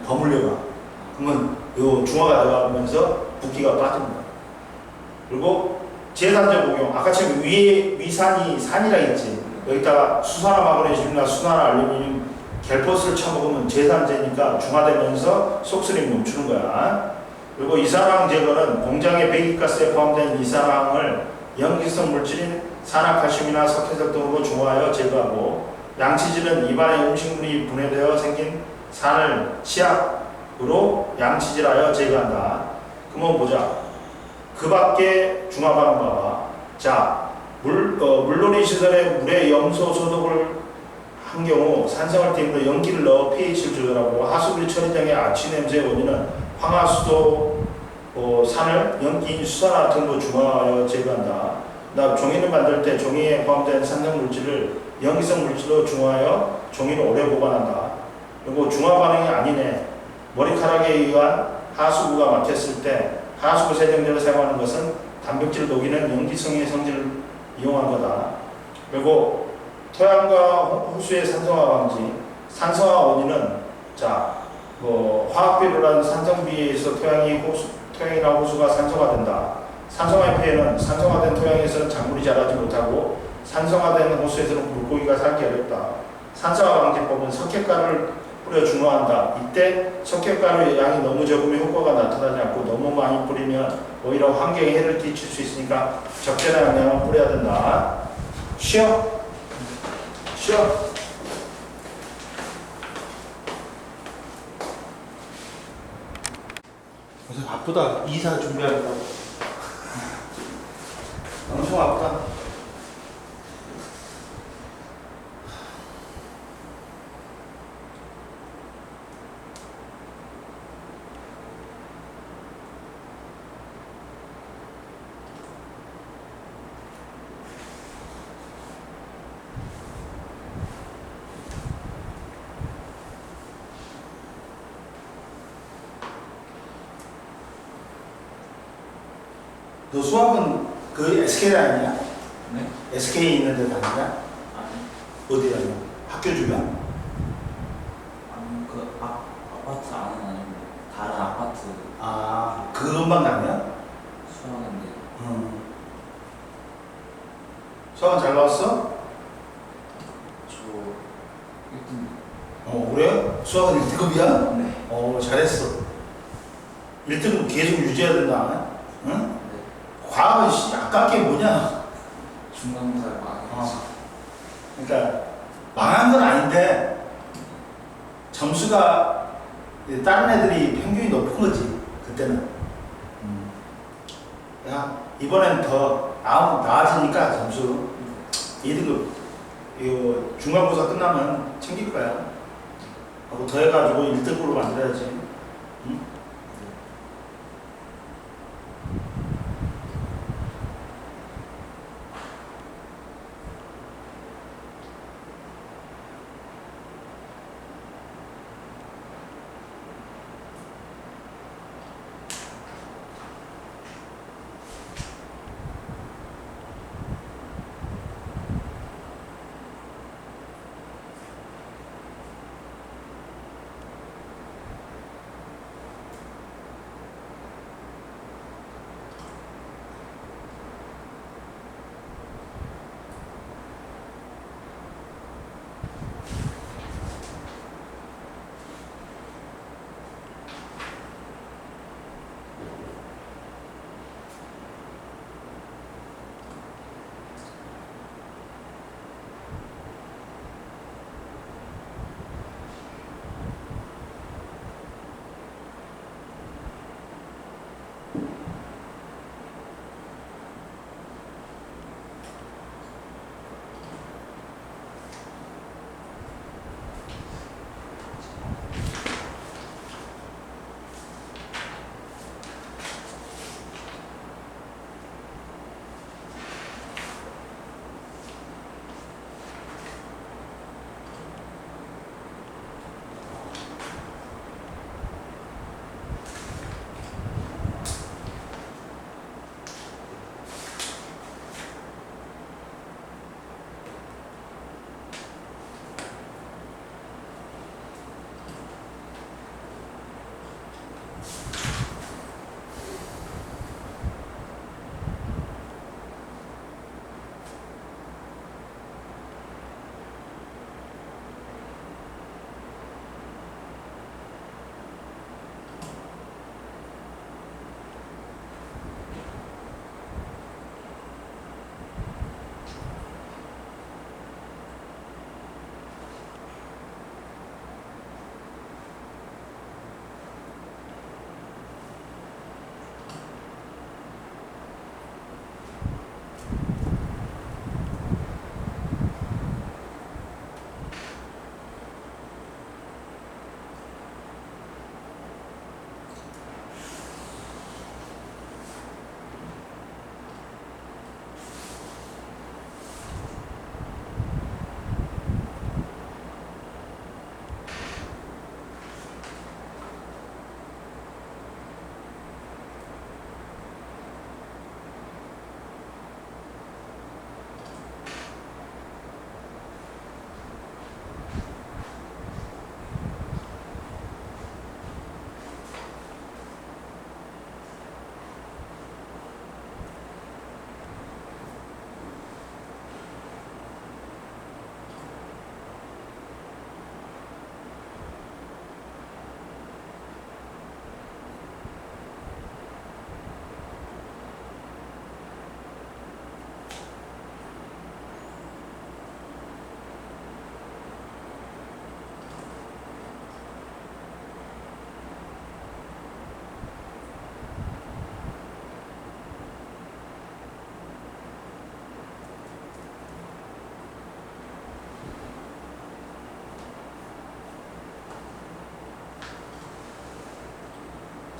Speaker 1: 버무려가. 그러면 요 중화가 들어가면서 붓기가 빠집니다. 그리고 제산제 복용. 아까처럼 위에 위산이 산이라 했지. 여기다가 수산화 마그네슘이나 수산화 알루미늄 갤포스를 쳐먹으면 제산제니까 중화되면서 속쓰림이 멈추는 거야. 그리고 이산화황 제거는 공장의 배기가스에 포함된 이산화황을 연기성 물질인 산화칼슘이나 석회석 등으로 중화하여 제거하고 양치질은 입안에 음식물이 분해되어 생긴 산을 치약으로 양치질하여 제거한다. 그러면 보자. 그 밖에 중화 반응 봐봐. 자, 물놀이 시설에 물에 염소 소독을 한 경우 산성을 띠므로 연기를 넣어 pH를 조절하고 하수구리 처리장의 아치 냄새의 원인은 황화수도 산을 연기인 수산화 등으로 중화하여 제거한다. 그다음 종이를 만들 때 종이에 포함된 산성 물질을 연기성 물질로 중화하여 종이를 오래 보관한다. 그리고 중화 반응이 아니네. 머리카락에 의한 하수구가 막혔을 때 하수구 세정제를 사용하는 것은 단백질을 녹이는 연기성의 성질을 이용한 거다. 그리고 토양과 호수의 산성화 방지. 산성화 원인은 화학비료라는 산성비에서 토양이나 호수가 산성화된다. 산성화의 피해는 산성화된 토양에서는 작물이 자라지 못하고 산성화된 호수에서는 물고기가 살기 어렵다. 산성화 방지법은 석회가루를 뿌려 중화한다. 이때 석회가루의 양이 너무 적으면 효과가 나타나지 않고 너무 많이 뿌리면 오히려 환경에 해를 끼칠 수 있으니까 적절한 양을 뿌려야 된다. 쉬어. 요새 바쁘다. 이사 준비하느라고. 엄청 바쁘다. 너 수학은 그 SK 아니냐?
Speaker 2: 네?
Speaker 1: SK 있는 데 다니냐?
Speaker 2: 아니.
Speaker 1: 어디 다녀? 학교 주변?
Speaker 2: 아니 그 아파트 안은 아니고 다른 아파트
Speaker 1: 아, 그것만 다녀?
Speaker 2: 수학인데
Speaker 1: 수학은 잘 나왔어?
Speaker 2: 저 1등.
Speaker 1: 그래? 수학은 1등급이야?
Speaker 2: 네.
Speaker 1: 잘했어. 1등급 계속 유지해야 된다. 응?
Speaker 2: 네.
Speaker 1: 과학은 아깝게 뭐냐?
Speaker 2: 중간고사를 망했어.
Speaker 1: 그러니까 망한 건 아닌데 점수가 다른 애들이 평균이 높은 거지 그때는. 야, 이번엔 더 나아지니까 점수 2등급 이거 중간고사 끝나면 챙길 거야. 하고 더 해가지고 1등급으로 만들어야지. 응?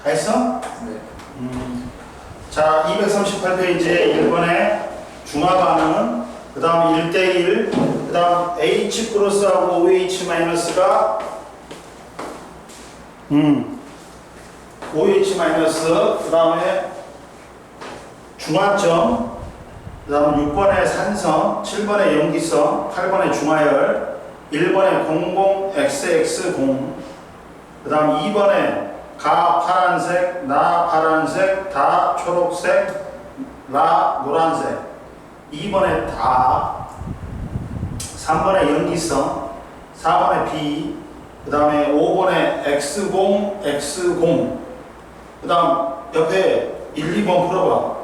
Speaker 1: 다 했어?
Speaker 2: 네.
Speaker 1: 자, 238페이지에 1번에 중화 반응은 그 다음 1대1, 그 다음 H 플러스하고 OH 마이너스가 OH 마이너스, 그 다음에 중화점, 그 다음 6번에 산성, 7번에 염기성, 8번에 중화열, 1번에 00XX0, 그 다음 2번에 가 파란색, 나 파란색, 다 초록색, 라 노란색, 2번에 다, 3번에 염기성, 4번에 B, 그 다음에 5번에 X0, X0, 그 다음 옆에 1, 2번 풀어봐.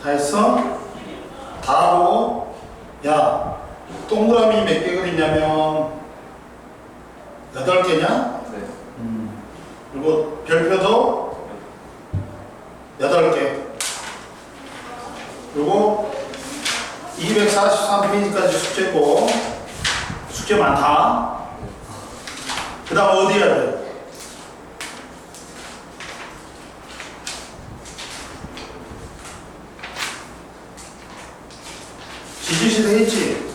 Speaker 1: 다 했어? 다 하고, 야, 동그라미 몇 개 그리냐면 8개냐?
Speaker 2: 네.
Speaker 1: 그리고 별표도 8개. 그리고 243페이지까지 숙제고, 숙제 많다. 그 다음 어디 해야 돼? 지지시도 했지?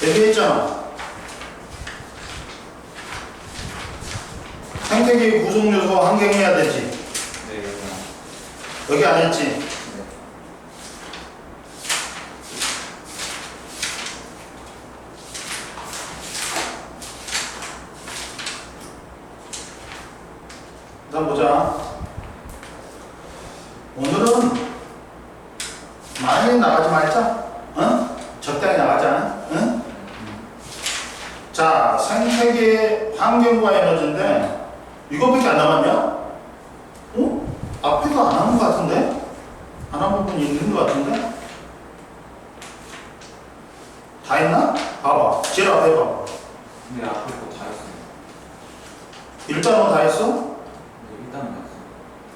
Speaker 1: 얘기했잖아. 생태계 구성요소 환경해야 되지.
Speaker 2: 네.
Speaker 1: 여기 안 했지?
Speaker 2: 네.
Speaker 1: 일단 보자. 오늘은 많이 나가지 말자. 응? 적당히 나가자. 응? 자, 생태계 환경과 에너지인데 이거밖에 안 남았냐? 어? 앞에도 안 한 것 같은데? 안 한 부분이 있는 것 같은데? 다 했나? 봐봐. 제일 앞에 봐봐.
Speaker 2: 근데 앞에 거다 했어요.
Speaker 1: 1단원 다 했어?
Speaker 2: 네, 일단은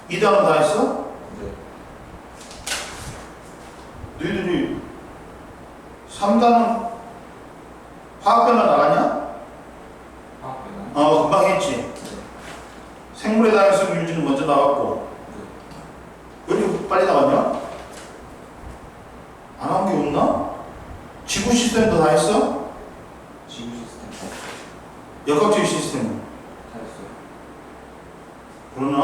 Speaker 2: 했어요.
Speaker 1: 2단원 다 했어?
Speaker 2: 네.
Speaker 1: 너희들이 3단원 화학변화 나갔냐?
Speaker 2: 화학배나?
Speaker 1: 금방 했지.
Speaker 2: 네.
Speaker 1: 생물의 다양성 유지는 먼저 나갔고. 왜 이렇게 빨리 나갔냐? 안 한 게 없나? 지구 시스템도 다 했어? 역학적인 시스템.
Speaker 2: 다 있어요.
Speaker 1: 그러나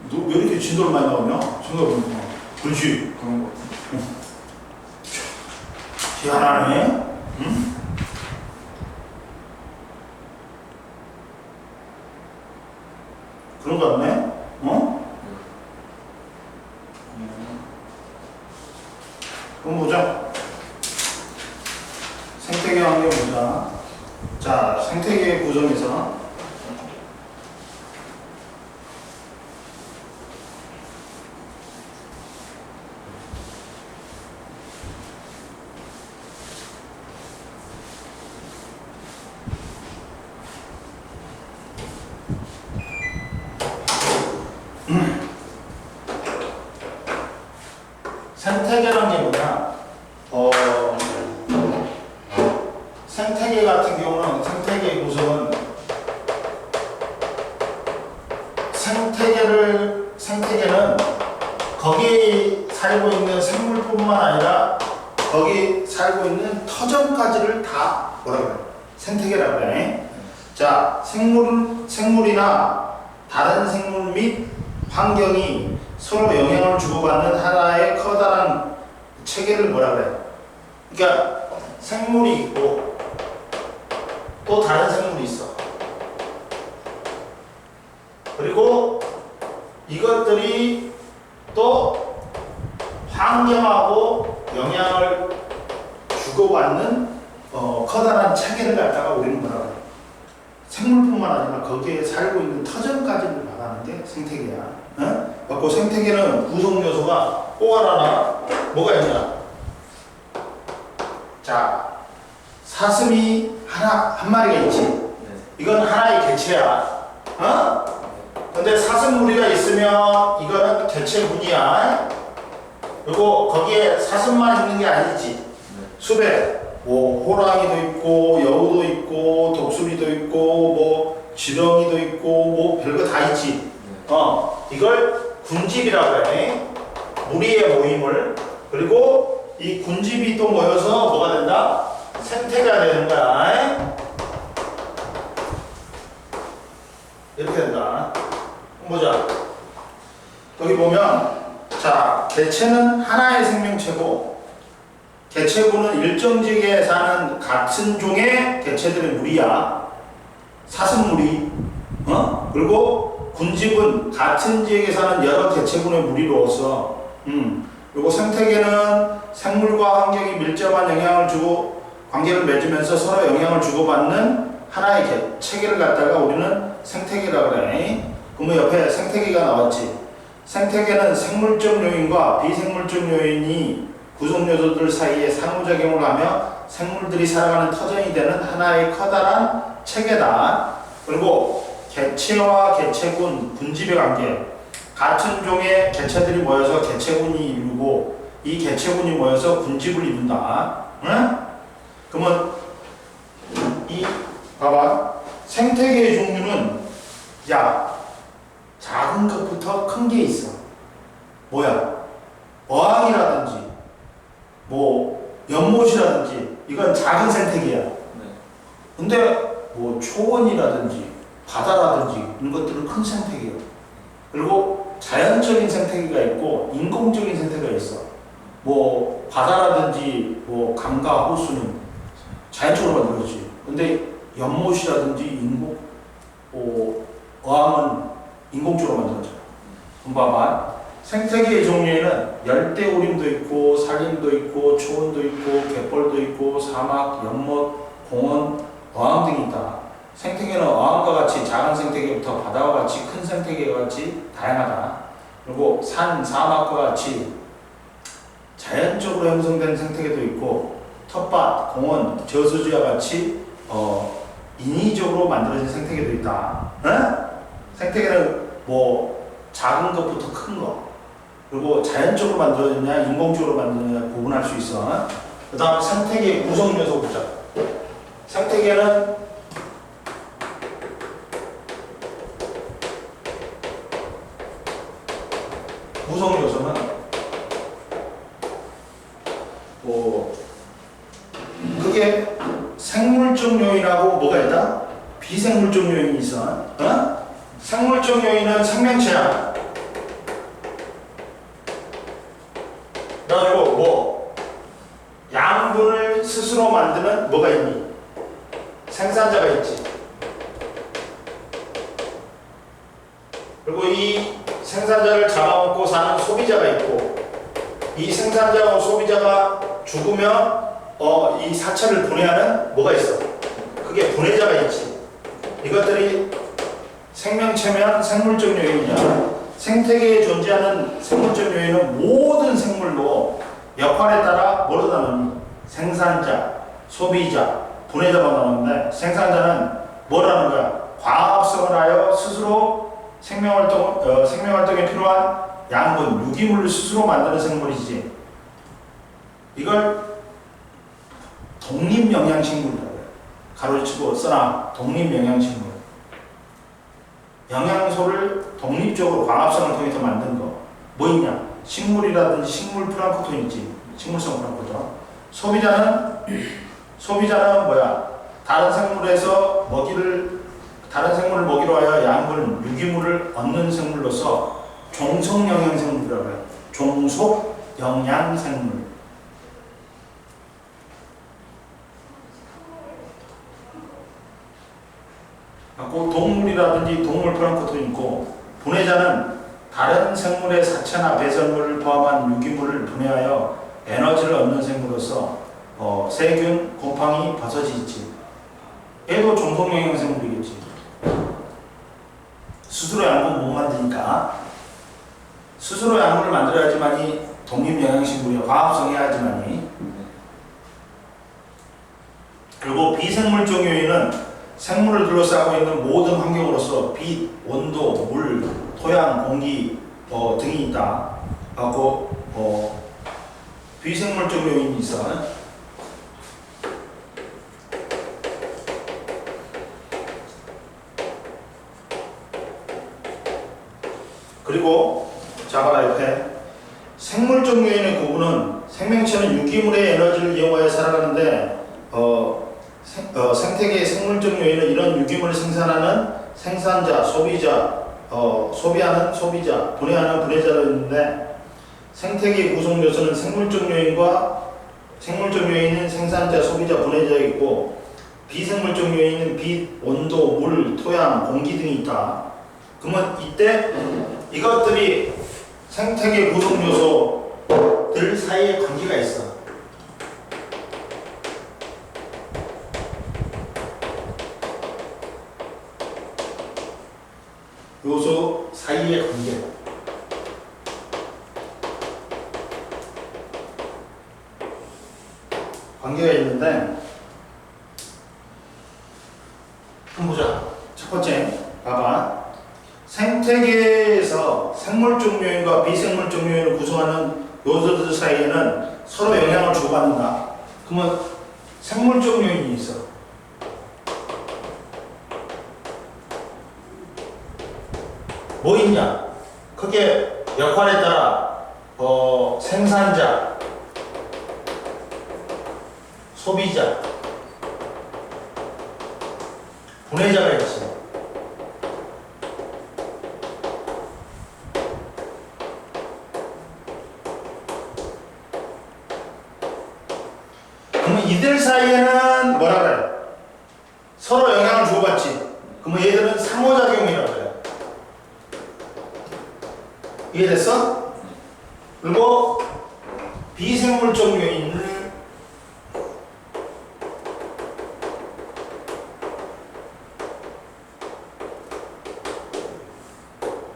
Speaker 1: 너 왜 이렇게 진도를 많이 나오냐? 생각해보니까. 그렇지.
Speaker 2: 그런 거 같은데.
Speaker 1: 희한하네. 응? 그런 거 같네. 어? 그럼 보자. 생태계 환경 보자. 자, 생태계 구성에서 생태계란 게 뭐냐? 생태계 같은 경우는 생태계 구성은 생태계는 거기 살고 있는 생물뿐만 아니라 거기 살고 있는 터전까지를 다 뭐라 그래? 생태계라고 그래. 자, 생물이나 다른 생물 및 환경이 서로 영향을 주고받는 하나의 커다란 체계를 뭐라 그래? 그러니까 생물이 있고 또 다른 생물이 있어. 그리고 이것들이 또 환경하고 영향을 주고받는 커다란 체계를 갖다가 우리는 뭐라 그래? 생물뿐만 아니라 거기에 살고 있는 터전까지를 말하는 게 생태계야. 어? 그리고 생태계는 구성 요소가 꼭 하나 뭐가 있냐? 자, 사슴이 한 마리가 있지.
Speaker 2: 네.
Speaker 1: 이건 하나의 개체야. 어? 근데 사슴무리가 있으면 이거는 개체군이야. 그리고 거기에 사슴만 있는 게 아니지.
Speaker 2: 네.
Speaker 1: 숲에 뭐 호랑이도 있고 여우도 있고 독수리도 있고 뭐 지렁이도 있고 뭐 별거 다 있지. 이걸 군집이라고 해. 무리의 모임을. 그리고 이 군집이 또 모여서 뭐가 된다? 생태가 되는 거야. 이렇게 된다. 보자. 여기 보면 자, 개체는 하나의 생명체고 개체군은 일정 지역에 사는 같은 종의 개체들의 무리야. 사슴무리. 그리고 군집은 같은 지역에 사는 여러 개체군의 무리로서 그리고 생태계는 생물과 환경이 밀접한 영향을 주고 관계를 맺으면서 서로 영향을 주고받는 하나의 체계를 갖다가 우리는 생태계라고 그래. 그러면 옆에 생태계가 나왔지. 생태계는 생물적 요인과 비생물적 요인이 구성 요소들 사이에 상호작용을 하며 생물들이 살아가는 터전이 되는 하나의 커다란 체계다. 그리고 개체와 개체군, 군집의 관계. 같은 종의 개체들이 모여서 개체군이 이루고 이 개체군이 모여서 군집을 이룬다. 응? 그러면 봐봐. 생태계의 종류는 작은 것부터 큰 게 있어. 뭐야? 어항이라든지 뭐 연못이라든지 이건 작은 생태계야.
Speaker 2: 네.
Speaker 1: 근데 뭐 초원이라든지 바다라든지 이런 것들은 큰 생태계야. 그리고 자연적인 생태계가 있고 인공적인 생태계가 있어. 뭐 바다라든지 뭐 강가 호수는 자연적으로 만들어지지. 근데 연못이라든지 어항은 인공적으로 만들어져. 그럼 봐봐. 생태계의 종류에는 열대우림도 있고 산림도 있고 초원도 있고 갯벌도 있고 사막, 연못, 공원, 어항 등이 있다. 생태계는 어항과 같이 작은 생태계부터 바다와 같이 큰 생태계와 같이 다양하다. 그리고 산, 사막과 같이 자연적으로 형성된 생태계도 있고 텃밭, 공원, 저수지와 같이 인위적으로 만들어진 생태계도 있다. 생태계는 뭐 작은 것부터 큰 거, 그리고 자연적으로 만들어졌냐 인공적으로 만들어졌냐 구분할 수 있어. 그 다음 생태계의 구성 요소 보자. 생태계는 구성 요소는 그게 생물적 생물적 요인하고 뭐가 있다? 비생물적 요인이 있어. 어? 생물적 요인은 생명체야. 그래가지고 뭐 양분을 스스로 만드는 뭐가 있니? 생산자가 있지. 그리고 이 생산자를 잡아먹고 사는 소비자가 있고, 이 생산자와 소비자가 죽으면 이 사체를 분해하는 뭐가 있어? 그게 분해자가 있지. 이것들이 생명체면 생물적 요인이야. 생태계에 존재하는 생물적 요인은 모든 생물로 역할에 따라 뭐로 나누니? 생산자, 소비자, 분해자가 나오는데, 생산자는 뭐라는 거야? 과합성을 하여 스스로 생명활동에 필요한 양분, 유기물을 스스로 만드는 생물이지. 이걸 독립영양식물이라고 해요. 가로치고 써놔. 독립영양식물. 영양소를 독립적으로 과합성을 통해서 만든 거. 뭐 있냐? 식물이라든지 식물 플랑크톤 있지. 식물성 플랑크톤. 소비자는 뭐야? 다른 생물을 먹이로 하여 양분, 유기물을 얻는 생물로서 종속영양생물이라고 해요. 종속영양생물. 동물이라든지 동물 플랑크톤이 있고, 분해자는 다른 생물의 사체나 배설물을 포함한 유기물을 분해하여 에너지를 얻는 생물로서 세균, 곰팡이, 버섯이 있지. 얘도 종속영양생물이겠지. 스스로 양분 못 만드니까 스스로 양분을 만들어야지만이 독립영양식물이야. 과합성해야지만이. 그리고 비생물적 요인은 생물을 둘러싸고 있는 모든 환경으로서 빛, 온도, 물, 토양, 공기 등이 있다. 하고 비생물적 요인이 있어. 그리고 자봐라 옆에 생물적 요인의 구분은 생명체는 유기물의 에너지를 이용하여 살아가는데 생태계의 생물적 요인은 이런 유기물을 생산하는 생산자, 소비자, 소비하는 소비자, 분해하는 분해자가 있는데, 생태계 구성 요소는 생물적 요인은 생산자, 소비자, 분해자가 있고, 비생물적 요인은 빛, 온도, 물, 토양, 공기 등이 있다. 그러면 이때 이것들이 생태계 구성 요소들 사이에 관계가 있어. 요소 사이의 관계가 있는데, 한번 보자. 첫 번째, 봐봐. 생태계에서 생물적 요인과 비생물적 요인을 구성하는 요소들 사이에는 서로 영향을 주고받는다. 그러면 생물적 요인이 있어. 뭐 있냐? 그게 역할에 따라 생산자, 소비자, 분해자가 있지. 그러면 이들 사이에는 뭐라 그래? 서로 영향을 주고받지. 그러면 얘들은 상호작용이라고 그래. 이해됐어? 그리고 비생물적 요인을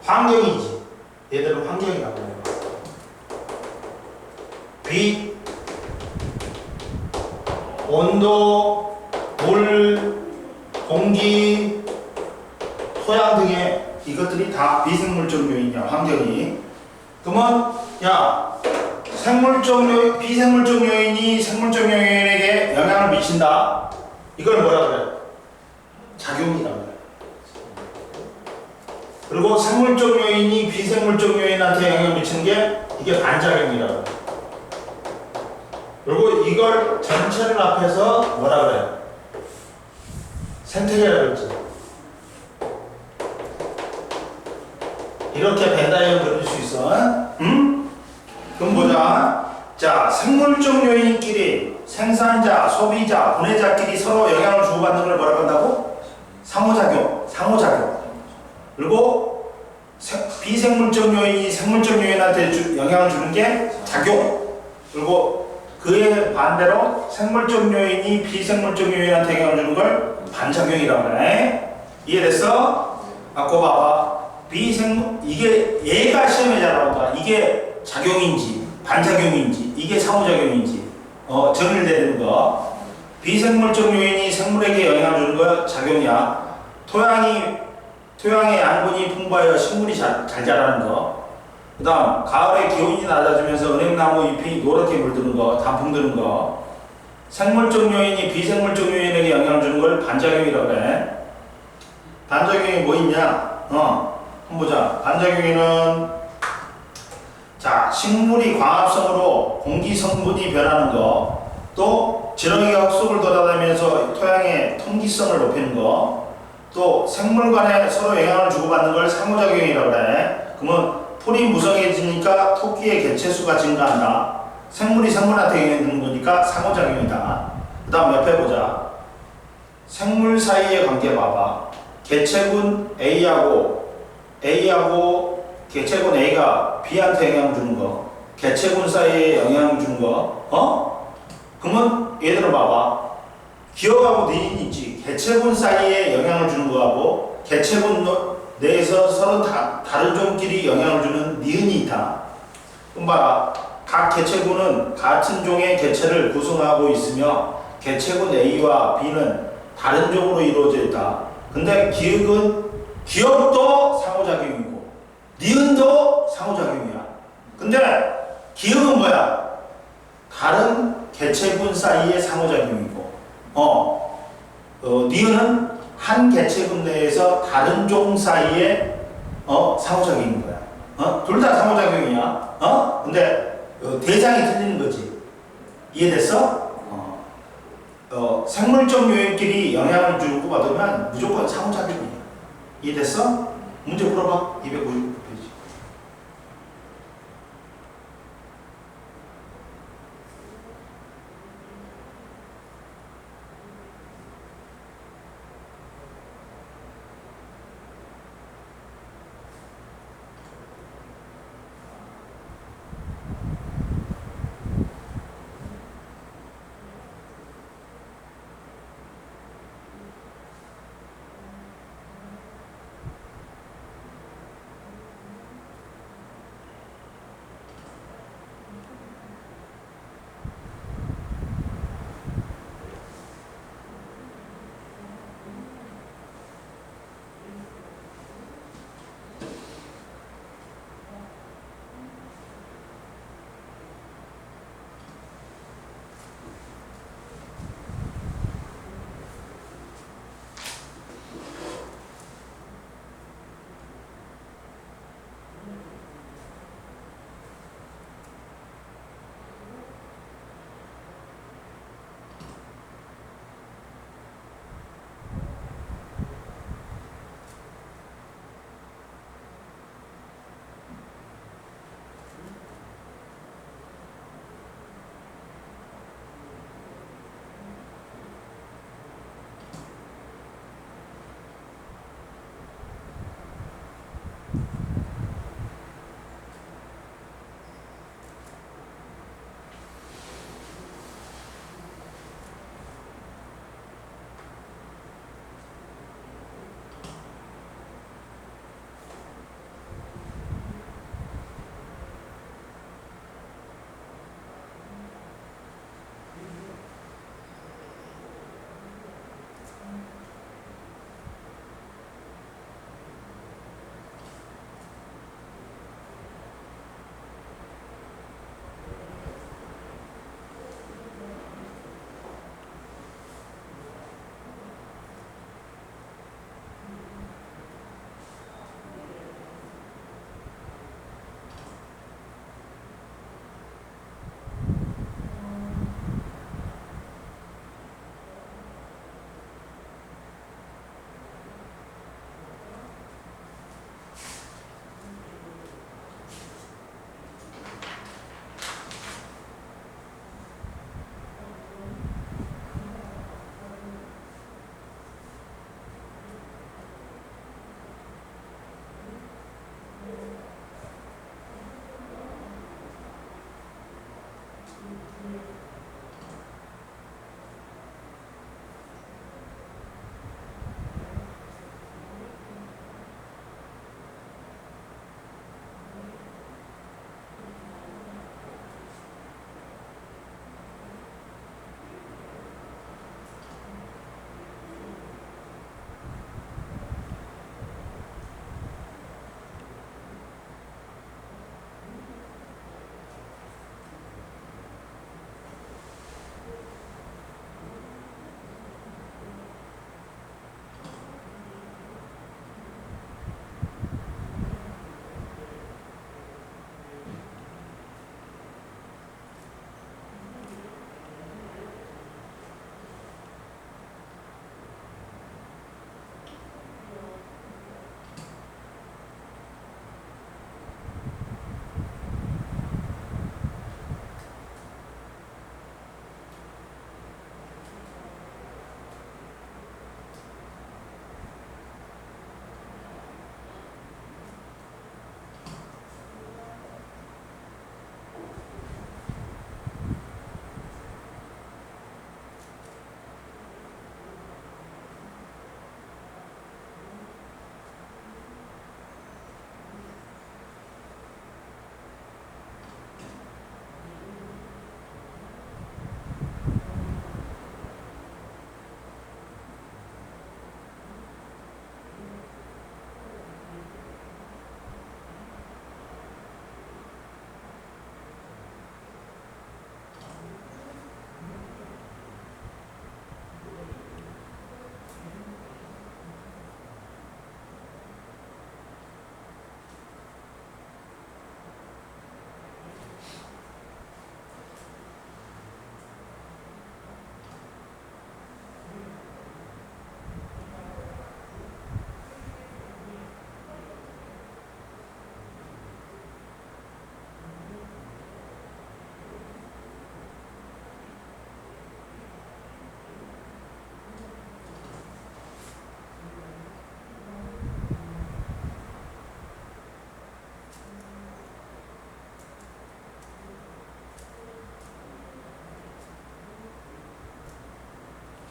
Speaker 1: 환경이지. 얘들은 환경이라고 해요. 빛, 온도, 물, 공기, 토양 등의 이것들이 다 비생물적 요인이야. 환경이. 그러면 야, 비생물적 요인이 생물적 요인에게 영향을 미친다. 이걸 뭐라 그래? 작용이라고 그래. 그리고 생물적 요인이 비생물적 요인한테 영향을 미치는 게 이게 반작용이라고 그래. 그리고 이걸 전체를 합해서 뭐라 그래? 생태계라고 했지. 이렇게 벤다이어 그릴 수 있어. 응? 그럼 보자. 자, 생물적 요인끼리 생산자, 소비자, 분해자끼리 서로 영향을 주고받는 걸 뭐라고 한다고? 상호작용. 그리고 비생물적 요인이 생물적 요인한테 영향을 주는 게 작용. 그리고 그에 반대로 생물적 요인이 비생물적 요인한테 영향을 주는 걸 반작용이라고 그래. 이해됐어? 아까 봐봐. 이게 얘가 시험에 잘 나온다. 이게 작용인지 반작용인지 이게 상호작용인지 정의되는 거. 비생물적 요인이 생물에게 영향을 주는 거 작용이야. 토양의 양분이 풍부하여 식물이 잘 자라는 거. 그 다음 가을에 기온이 낮아지면서 은행나무 잎이 노랗게 물드는 거, 단풍 드는 거. 생물적 요인이 비생물적 요인에게 영향을 주는 걸 반작용이라고 해. 반작용이 뭐 있냐? 한번 보자. 반작용에는 자, 식물이 광합성으로 공기 성분이 변하는 거, 또 지렁이가 흙속을 돌아다니면서 토양의 통기성을 높이는 거, 또 생물 간에 서로 영향을 주고받는 걸 상호작용이라고 해. 그러면 풀이 무성해지니까 토끼의 개체수가 증가한다. 생물이 생물한테 영향을 주는 거니까 상호작용이다. 그 다음 옆에 보자. 생물 사이의 관계 봐봐. 개체군 A하고 개체군 A가 B한테 영향 주는 거, 개체군 사이에 영향 주는 거, 그러면 얘들을 봐봐. 기억하고 니은이 있지. 개체군 사이에 영향을 주는 거하고 개체군 내에서 서로 다른 종끼리 영향을 주는 니은이 있다. 그럼 봐라. 각 개체군은 같은 종의 개체를 구성하고 있으며 개체군 A와 B는 다른 종으로 이루어져 있다. 근데 기억도 상호작용이고 니은도 상호작용이야. 근데 기억은 뭐야? 다른 개체군 사이의 상호작용이고 니은은 한 개체군 내에서 다른 종 사이의 상호작용인 거야. 둘 다 상호작용이야. 근데 대상이 틀리는 거지. 이해됐어? 생물적 요인끼리 영향을 주고 받으면 무조건 상호작용이야. 이해됐어? 문제 풀어봐. 259페이지.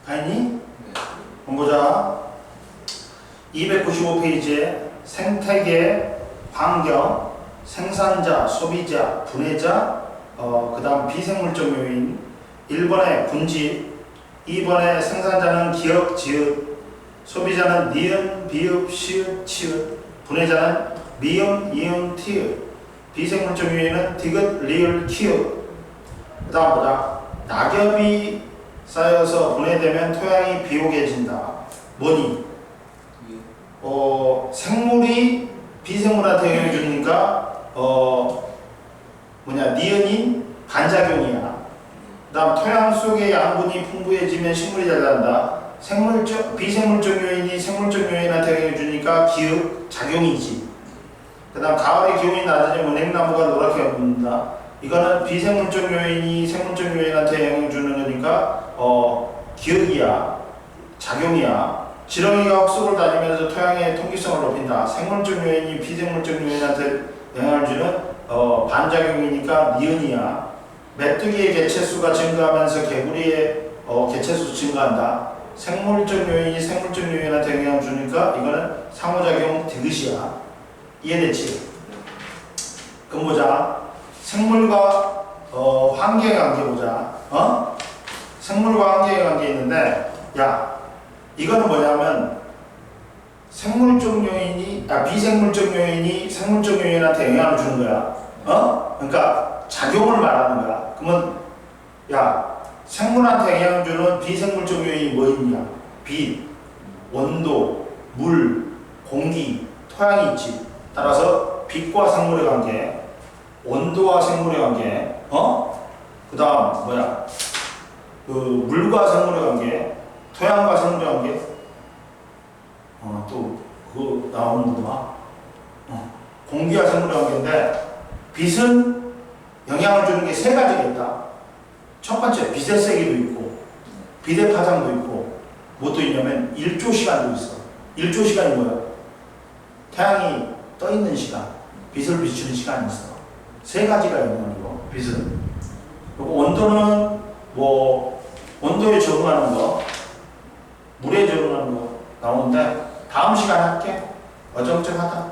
Speaker 1: 다 있니?
Speaker 2: 네.
Speaker 1: 한번 보자. 295페이지에 생태계, 환경, 생산자, 소비자, 분해자, 그 다음 비생물적 요인, 1번에 군지, 2번에 생산자는 기역, 지읒, 소비자는 니은, 비읍, 시읒, 치읒, 분해자는 미음, 이음, 티읒, 비생물적 요인은 디귿, 리을, 키읔. 그 다음 보자. 낙엽이 쌓여서 분해되면 토양이 비옥해진다. 뭐니? 생물이 비생물한테 영향을 주니까 니은이 반작용이야. 그 다음 토양 속의 양분이 풍부해지면 식물이 잘 난다. 비생물적 요인이 생물적 요인한테 영향을 주니까 기읍, 작용이지. 그 다음 가을에 기온이 낮아지면 은행나무가 노랗게 변한다. 이거는 비생물적 요인이 생물적 요인한테 영향을 주는 거니까 기억이야, 작용이야. 지렁이가 흙속을 다니면서 토양의 통기성을 높인다. 생물적 요인이 비생물적 요인한테 영향을 주는 반작용이니까 니은이야. 메뚜기의 개체수가 증가하면서 개구리의 개체수 증가한다. 생물적 요인이 생물적 요인한테 영향을 주니까 이거는 상호작용 디귿이야. 이해됐지? 그럼 보자. 생물과 환경의 관계 보자. 생물과 환경의 관계 있는데, 야, 이거는 뭐냐면 생물적 요인이 비생물적 요인이 생물적 요인한테 영향을 주는 거야. 그러니까 작용을 말하는 거야. 그러면 야, 생물한테 영향을 주는 비생물적 요인이 뭐 있냐? 빛, 온도, 물, 공기, 토양이 있지. 따라서 빛과 생물의 관계, 온도와 생물의 관계, 그 다음 물과 생물의 관계, 토양과 생물의 관계, 또 그거 나오는구나. 공기와 생물의 관계인데 빛은 영향을 주는 게 세 가지가 있다. 첫 번째, 빛의 세기도 있고, 빛의 파장도 있고, 뭐도 있냐면 일조 시간도 있어. 일조 시간이 뭐야? 태양이 떠 있는 시간, 빛을 비추는 시간이 있어. 세 가지가 영향을 줘, 빛은. 그리고 온도는 온도에 적응하는 거, 물에 적응하는 거 나오는데 다음 시간에 할게. 어정쩡하다.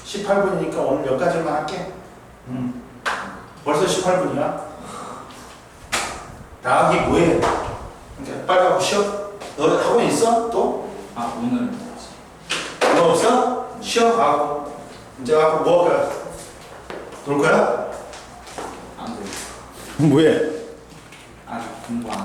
Speaker 1: 18분이니까 오늘 몇 가지만 할게. 벌써 18분이야? 나가기 뭐해? 이제 빨리 가고 쉬어. 너 학원 있어? 또?
Speaker 2: 오늘은
Speaker 1: 너 없어? 쉬어 가고. 이제 가고 뭐 할까? 놀 거야?
Speaker 2: 안 돼.
Speaker 1: 뭐해?
Speaker 2: 아직 공부 안